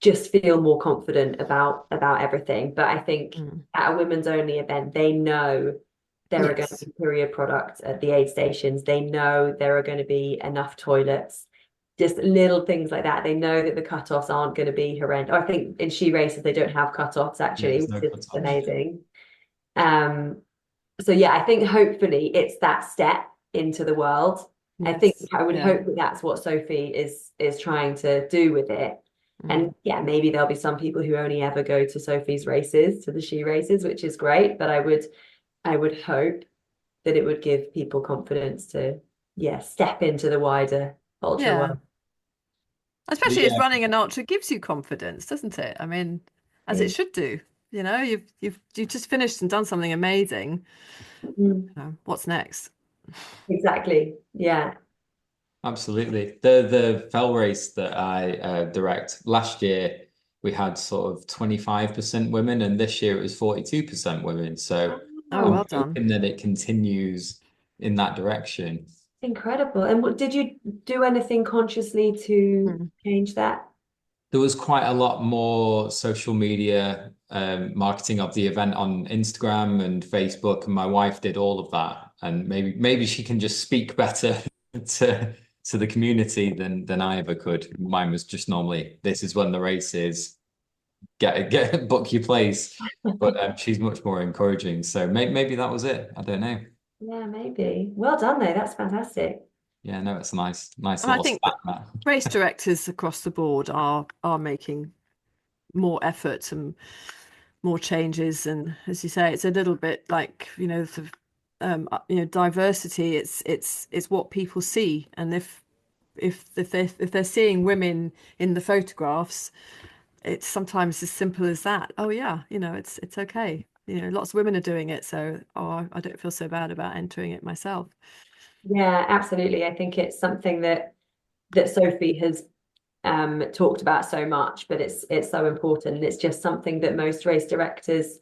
just feel more confident about everything. But I think at a women's only event, they know there are going to be period products at the aid stations. They know there are going to be enough toilets. Just little things like that. They know that the cutoffs aren't going to be horrendous. I think in She Races they don't have cutoffs actually, which is amazing. So yeah, I think hopefully it's that step into the world. I think Yes. I would Yeah. hope that that's what Sophie is trying to do with it. And Mm. yeah, maybe there'll be some people who only ever go to Sophie's races, to the she races, which is great. But I would hope that it would give people confidence to, yeah, step into the wider ultra Yeah. world. Especially The as running an ultra gives you confidence, doesn't it? I mean, as it should do. You know, you've just finished and done something amazing. Mm, What's next? exactly. Yeah. Absolutely. The fell race that I direct last year, we had sort of 25% women, and this year it was 42% women. So Oh, Oh, I'm well done. hoping that it continues in that direction. incredible. And did you do anything consciously to Mm. change that? There was quite a lot more social media marketing of the event on Instagram and Facebook, and my wife did all of that. And maybe she can just speak better to to the community than I ever could. Mine was just normally, this is when the race is, get book your place. But she's much more encouraging. So maybe that was it. I don't know. Yeah, maybe. Well done, though. That's fantastic. Yeah, no, it's a nice And I little think stat that that. race directors across the board are making more effort and more changes. And as you say, it's a little bit like, diversity. It's what people see. And if they're seeing women in the photographs, it's sometimes as simple as that. Oh yeah, it's okay. Lots of women are doing it, so I don't feel so bad about entering it myself. Yeah, absolutely. I think it's something that Sophie has talked about so much, but it's so important. And it's just something that most race directors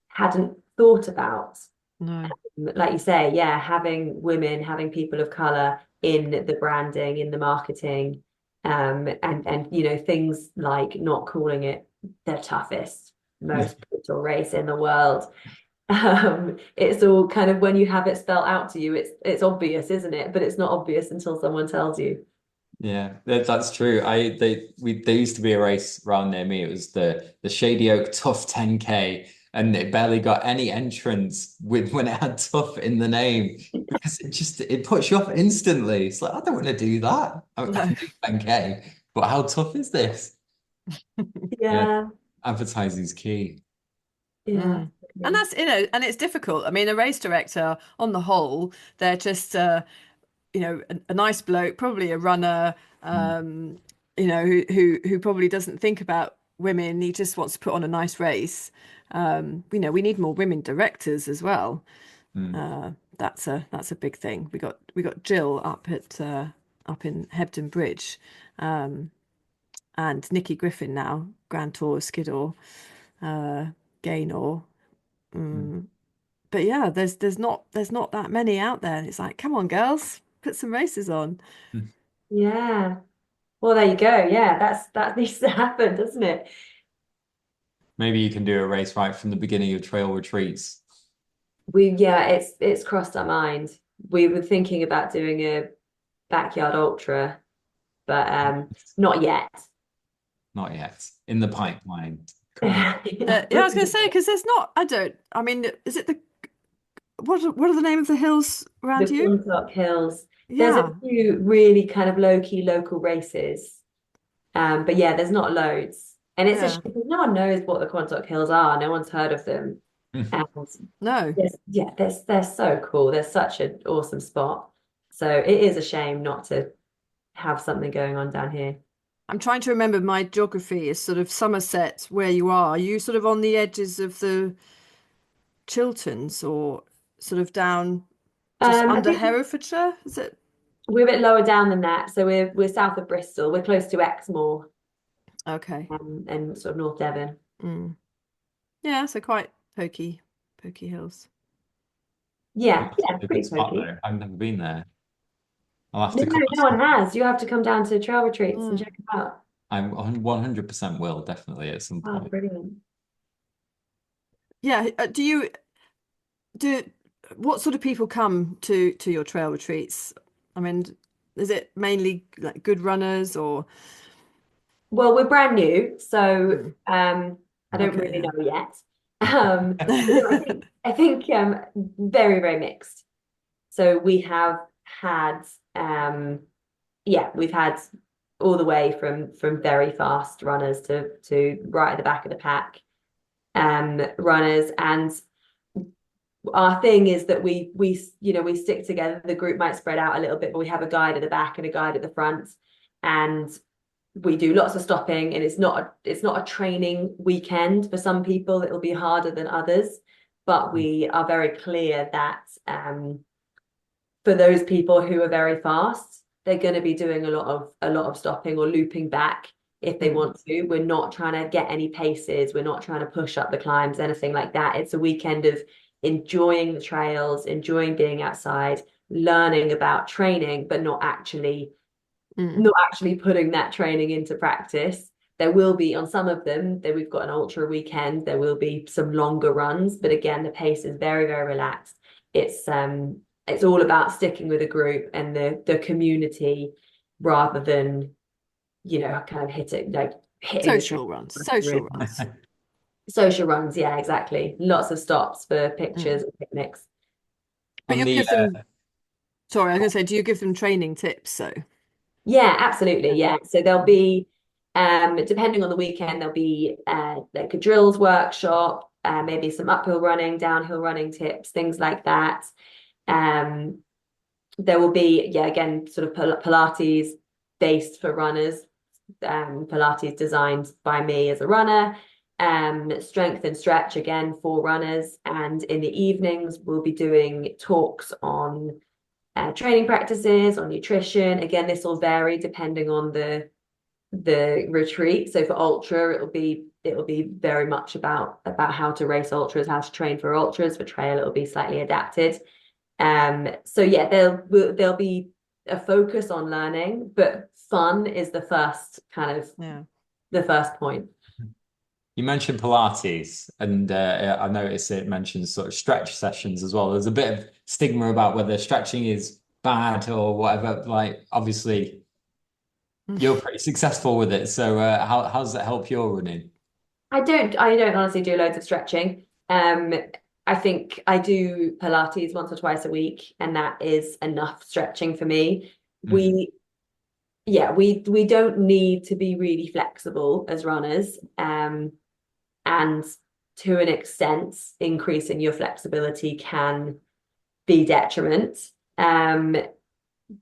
hadn't thought about. No. Like you say, yeah, having women, having people of color in the branding, in the marketing, and things like not calling it the toughest, most brutal race in the world. It's all kind of when you have it spelled out to you, it's obvious, isn't it? But it's not obvious until someone tells you. Yeah, that's true. There used to be a race around near me. It was the Shady Oak Tough 10K, and it barely got any entrance with when it had tough in the name because it puts you off instantly. It's like, I don't want to do that. I No. can do 10K, but how tough is this? Yeah, Yeah, advertising's key. yeah, Mm. And absolutely. and it's difficult. I mean, a race director, on the whole, they're just a nice bloke, probably a runner, Mm, who probably doesn't think about women. He just wants to put on a nice race. We need more women directors as well. mm, That's a big thing. We got Jill up in Hebden Bridge, and Nikki Griffin now, Grand Tour, Skidor, uh, Gaynor. mm, Mm. But yeah, there's not that many out there. It's like, come on, girls, put some races on. mm. Yeah. Well, there you go. Yeah, that needs to happen, doesn't it? Maybe you can do a race right from the beginning of trail retreats. Yeah, it's crossed our mind. We were thinking about doing a backyard ultra, but not yet. Not yet. In the pipeline. Coming. Yeah, Yeah, I was going to say because there's not. I don't. I mean, is it what are the name of the hills the around you? Quantock Hills. There's a Yeah, few really kind of low-key local races. But yeah, there's not loads. And it's a shame yeah. because no one knows what the Quantock Hills are. No one's heard of them. And No, yeah, they're so cool. They're such an awesome spot. So it is a shame not to have something going on down here. I'm trying to remember my geography is sort of Somerset where you are. Are you sort of on the edges of the Chilterns or sort of down just I under think Herefordshire? Is it? we're a bit lower down than that. So we're south of Bristol. We're close to Exmoor, Okay. and sort of North Devon. Mm. Yeah, so quite pokey hills. Yeah, That's yeah, a good pretty spot pokey. though. I've never been there. I'll have No, to come. no one has. You have to come down to trail retreats and Mm. check them out. I'm 100% will definitely at some Oh, point. brilliant. Yeah, do what sort of people come to your trail retreats? I mean, is it mainly like good runners or Well, we're brand new, so Mm. I don't Okay, really yeah. know yet. But no, I think very, very mixed. So we have had yeah, we've had all the way from very fast runners to right at the back of the pack runners. And our thing is that we stick together. The group might spread out a little bit, but we have a guide at the back and a guide at the front, and we do lots of stopping. And it's not a training weekend. For some people it'll be harder than others, but we are very clear that for those people who are very fast, they're going to be doing a lot of stopping or looping back if they want to. We're not trying to get any paces. We're not trying to push up the climbs, anything like that. It's a weekend of enjoying the trails, enjoying being outside, learning about training, but not actually putting that training into practice. There will be on some of them that we've got an ultra weekend, there will be some longer runs, but again, the pace is very, very relaxed. It's all about sticking with a group and the community rather than, kind of hitting Social runs, social runs. social runs. Yeah, exactly. Lots of stops for pictures and picnics. But On you the give them, sorry, I was going to say, do you give them training tips? So, Yeah, absolutely. Yeah. So there'll be, depending on the weekend, there'll be like a drills workshop, maybe some uphill running, downhill running tips, things like that. Um, there will be, yeah, again, sort of Pilates based for runners, Pilates designed by me as a runner, strength and stretch again for runners. And in the evenings, we'll be doing talks on training practices, on nutrition. Again, this will vary depending on the retreat. So for ultra, it'll be very much about how to race ultras, how to train for ultras. For trail, it'll be slightly adapted. So yeah, there'll be a focus on learning, but fun is the first kind of the first point. You mentioned Pilates, and I noticed it mentions sort of stretch sessions as well. There's a bit of stigma about whether stretching is bad or whatever. Like, obviously, you're pretty successful with it. So, how does that help your running? I don't honestly do loads of stretching. I think I do Pilates once or twice a week, and that is enough stretching for me. Mm, We Yeah, we don't need to be really flexible as runners. And to an extent, increasing your flexibility can be detriment. Um,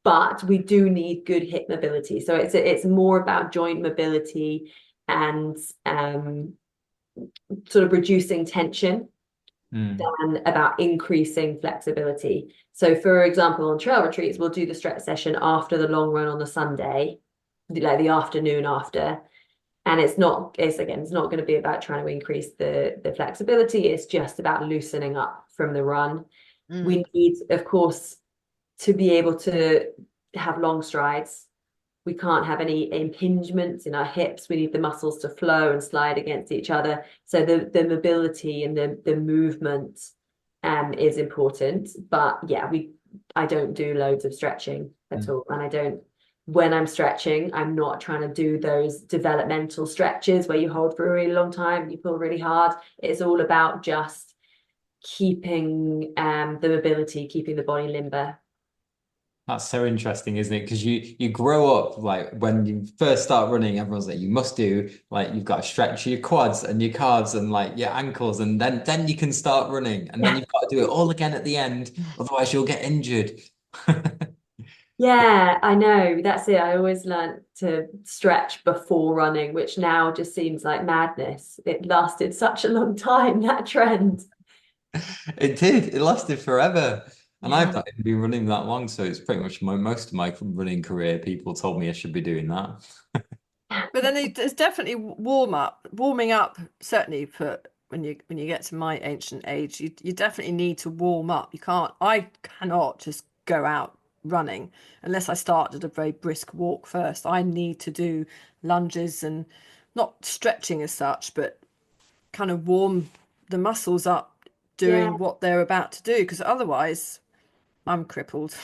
but we do need good hip mobility. So it's more about joint mobility and sort of reducing tension mm, than about increasing flexibility. So, for example, on trail retreats, we'll do the stretch session after the long run on the Sunday, like the afternoon after. And it's not going to be about trying to increase the flexibility. It's just about loosening up from the run. We need, of course, to be able to have long strides. We can't have any impingements in our hips. We need the muscles to flow and slide against each other. So the mobility and the movement is important. But yeah, I don't do loads of stretching at mm. all. And when I'm stretching, I'm not trying to do those developmental stretches where you hold for a really long time and you pull really hard. It's all about just keeping the mobility, keeping the body limber. That's so interesting, isn't it? Because you grow up like when you first start running, everyone's like, you must do like you've got to stretch your quads and your calves and like your ankles, and then you can start running, and then Yeah. you've got to do it all again at the end, otherwise you'll get injured. Yeah, I know. That's it. I always learned to stretch before running, which now just seems like madness. It lasted such a long time, that trend. It did. It lasted forever. And I've yeah. not even been running that long, so it's pretty much most of my running career. People told me I should be doing that. But then there's definitely warming up. Certainly for when you get to my ancient age, you definitely need to warm up. I cannot just go out running unless I start at a very brisk walk first. I need to do lunges and not stretching as such, but kind of warm the muscles up Yeah. doing what they're about to do, because otherwise I'm crippled.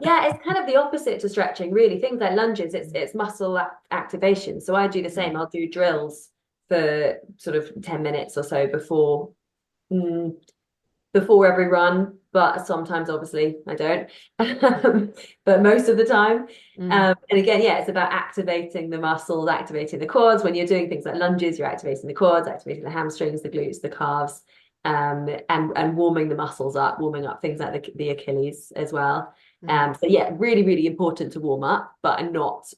Yeah, it's kind of the opposite to stretching, really. Things like lunges, it's muscle activation. So I do the same. I'll do drills for sort of 10 minutes or so before every run, but sometimes obviously I don't. But most of the time. And again, yeah, it's about activating the muscles, activating the quads. When you're doing things like lunges, you're activating the quads, activating the hamstrings, the glutes, the calves, and warming the muscles up, warming up things like the Achilles as well. So yeah, really, really important to warm up, but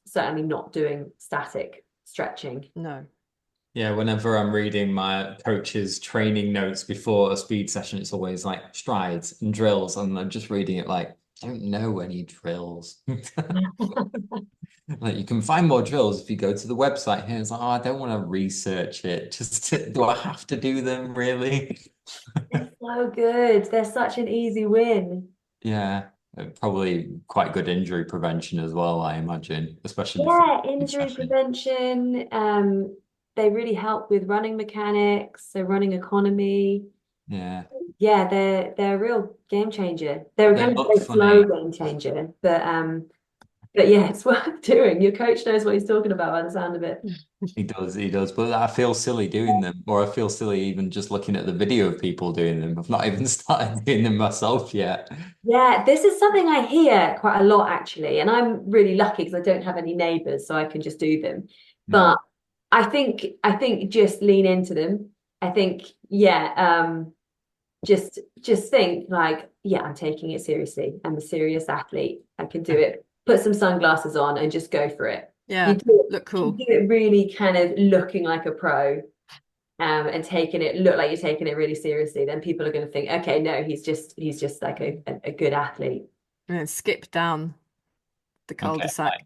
certainly not doing static stretching. No. Yeah, whenever I'm reading my coach's training notes before a speed session, it's always like strides and drills, and I'm just reading it like, I don't know any drills. Like you can find more drills if you go to the website here. It's like, oh, I don't want to research it. Do I have to do them really? They're so good. They're such an easy win. Yeah, probably quite good injury prevention as well, I imagine, especially before Yeah, a injury session. prevention. They really help with running mechanics, so running economy. Yeah, Yeah, they're a real game changer. They're a they kind of look very slow funny. game changer, but yeah, it's worth doing. Your coach knows what he's talking about by the sound of it. He does. But I feel silly doing them, or I feel silly even just looking at the video of people doing them. I've not even started doing them myself yet. Yeah, this is something I hear quite a lot actually, and I'm really lucky because I don't have any neighbors, so I can just do them. Mm, But I think just lean into them. I think, yeah, just think like, yeah, I'm taking it seriously. I'm a serious athlete. I can do it. Put some sunglasses on and just go for it. Yeah, look If you cool. do it really kind of looking like a pro, and taking it look like you're taking it really seriously, then people are going to think, okay, no, he's just like a good athlete. And then skip down the okay, cul-de-sac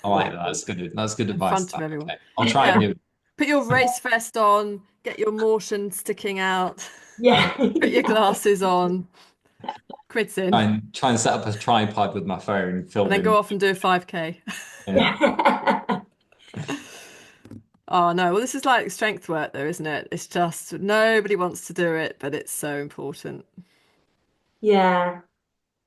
I like that. That's good. That's good in advice. front of everyone. Okay, I'll try and Yeah. do. Put your race vest on, get your Mortion sticking out, Yeah. put your glasses on, quids in, Try and set up a tripod with my phone, and then go filming. off and do a 5K. Yeah. Yeah. Oh no, well this is like strength work though, isn't it? It's just nobody wants to do it, but it's so important. Yeah,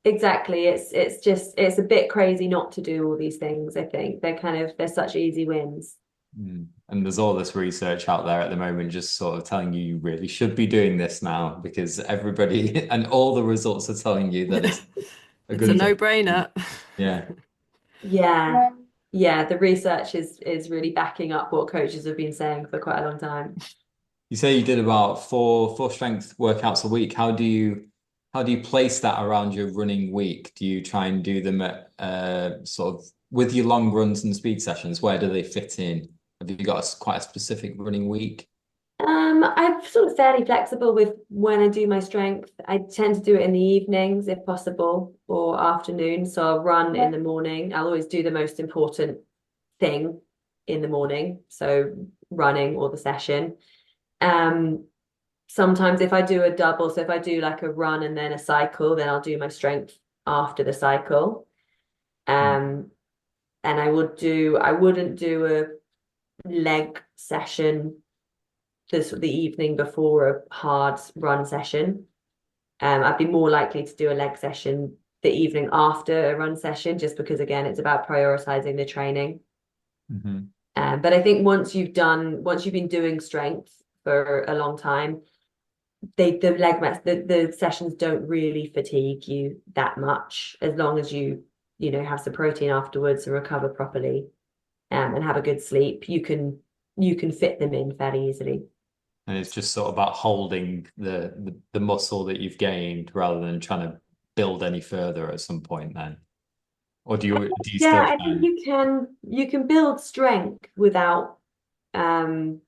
exactly. It's a bit crazy not to do all these things, I think. They're such easy wins. And there's all this research out there at the moment just sort of telling you you really should be doing this now because everybody and all the results are telling you that it's a It's a good thing. no-brainer. Yeah. Yeah. Yeah, the research is really backing up what coaches have been saying for quite a long time. You say you did about four strength workouts a week. How do you place that around your running week? Do you try and do them at sort of with your long runs and speed sessions? Where do they fit in? Have you got quite a specific running week? I'm sort of fairly flexible with when I do my strength. I tend to do it in the evenings if possible, or afternoon. So I'll run in the morning. I'll always do the most important thing in the morning. So running or the session. Um, Sometimes if I do a double, so if I do like a run and then a cycle, then I'll do my strength after the cycle. Um, and I wouldn't do a leg session the evening before a hard run session. I'd be more likely to do a leg session the evening after a run session, just because again, it's about prioritizing the training. Mm-hmm. But I think once you've been doing strength for a long time, the sessions don't really fatigue you that much as long as you have some protein afterwards and recover properly, and have a good sleep. You can fit them in fairly easily. And it's just sort of about holding the muscle that you've gained rather than trying to build any further at some point then. Or do you Yeah, still I try think and you can build strength without um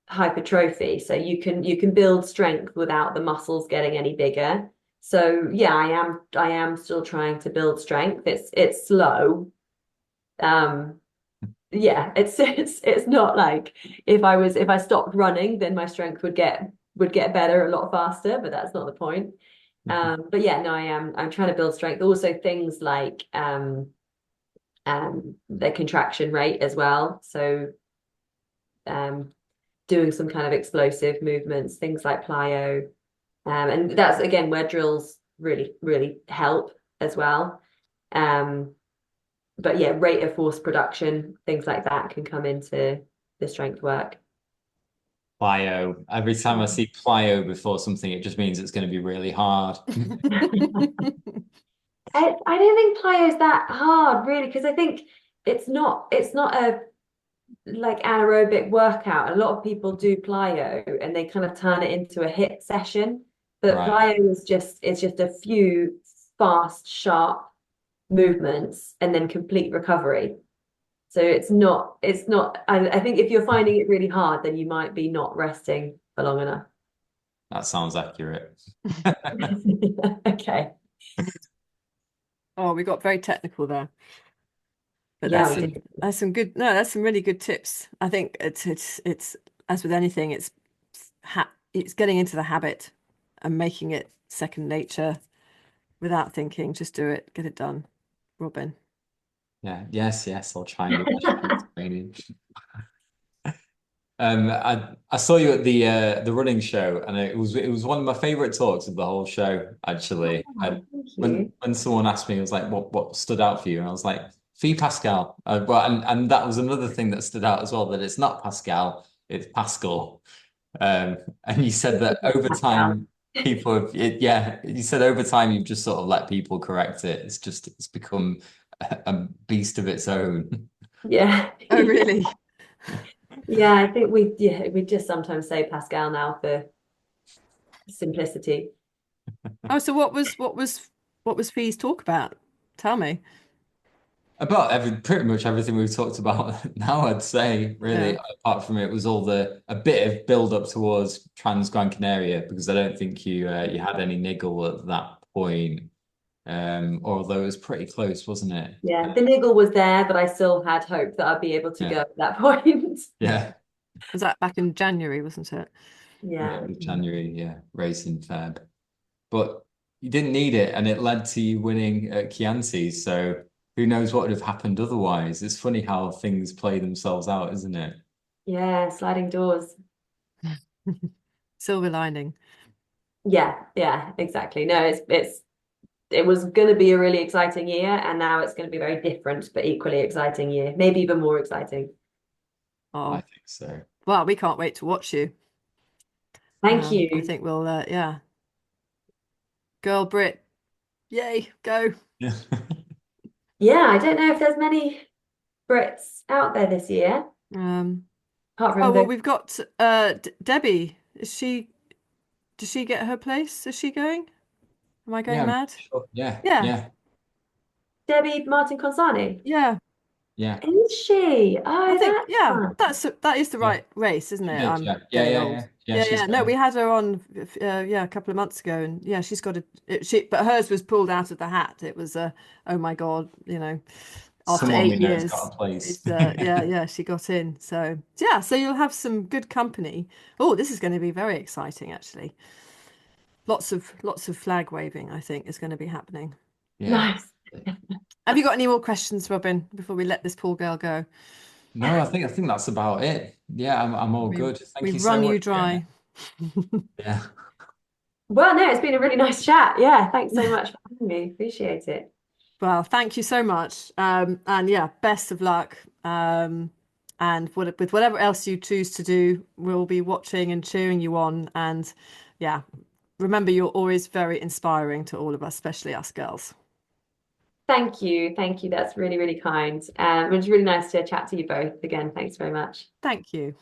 hypertrophy. So you can build strength without the muscles getting any bigger. So yeah, I am still trying to build strength. It's slow. Um yeah, it's not like if I stopped running, then my strength would get better a lot faster, but that's not the point. But yeah, no, I'm trying to build strength. Also things like the contraction rate as well. So um doing some kind of explosive movements, things like plyo. And that's again where drills really, really help as well. Um, but yeah, rate of force production, things like that can come into the strength work. Plyo. Every time I see plyo before something, it just means it's going to be really hard. I don't think plyo is that hard, really, because I think it's not a like anaerobic workout. A lot of people do plyo and they kind of turn it into a hit session. But Right. plyo is just it's just a few fast, sharp movements and then complete recovery. So it's not I think if you're finding it really hard, then you might be not resting for long enough. That sounds accurate. Okay. Oh, we got very technical there. But Yeah, we did. that's some good no, that's some really good tips. I think it's as with anything, it's getting into the habit and making it second nature without thinking. Just do it, get it done. Robin. Yeah. Yes. Yes. I'll try and do my strength training. I saw you at the running show, and it was one of my favorite talks of the whole show. Actually, Oh, thank you. when someone asked me, it was like, "What stood out for you?" And I was like, "Fee Pascal." Well, and that was another thing that stood out as well, that it's not Pascal, it's Pascal. And you said that over Pascal. time, people have, yeah, you said over time you've just sort of let people correct it. It's become a beast of its own. Yeah. Oh, really? Yeah, I think we just sometimes say Pascal now for simplicity. Oh, so what was Fee's talk about? Tell me. About pretty much everything we've talked about now, I'd say, really, Yeah. apart from it was all a bit of build up towards Trans Gran Canaria, because I don't think you had any niggle at that point. Although it was pretty close, wasn't it? Yeah, the niggle was there, but I still had hope that I'd be able to go Yeah. at that point. Yeah. Was that back in January, wasn't it? Yeah, Yeah. it was January, yeah, racing Feb. But you didn't need it, and it led to you winning at Chianti. So who knows what would have happened otherwise? It's funny how things play themselves out, isn't it? Yeah, sliding doors. Silver lining. Yeah, yeah, exactly. No, it was going to be a really exciting year, and now it's going to be a very different but equally exciting year, maybe even more exciting. I Oh, think so. well, we can't wait to watch you. Thank I you. think we'll, yeah. Girl Brit, yay, go. Yeah. Yeah, I don't know if there's many Brits out there this year, Um, apart oh from well, the we've got Debbie. Did she get her place? Is she going? Am I Yeah, going I'm mad? sure. Yeah, Yeah, yeah, Debbie Martin Consani. yeah. yeah, Is she? I Oh, think that's yeah, fun. that is the yeah. right race, isn't She it? did. I'm Yeah, yeah, getting yeah, old. yeah. Yeah, Yeah, she's yeah. No, we going. had her on yeah, a couple of months ago, and yeah, she's got but hers was pulled out of the hat. It was oh my God, after Someone we eight know has got years, a place. it's yeah, yeah, she got in. So yeah, so you'll have some good company. Oh, this is going to be very exciting, actually. Lots of flag waving, I think, is going to be happening. Yeah. Nice. Have you got any more questions, Robin, before we let this poor girl go? No, I think that's about it. Yeah, I'm all We good. Thank you we've so wrung much, you Fiona. dry. Yeah. Well, no, it's been a really nice chat. Yeah, thanks so much for having me. Appreciate it. Well, thank you so much. And yeah, best of luck. And with whatever else you choose to do, we'll be watching and cheering you on. And yeah, remember, you're always very inspiring to all of us, especially us girls. Thank you. Thank you. That's really, really kind. It was really nice to chat to you both again. Thanks very much. Thank you.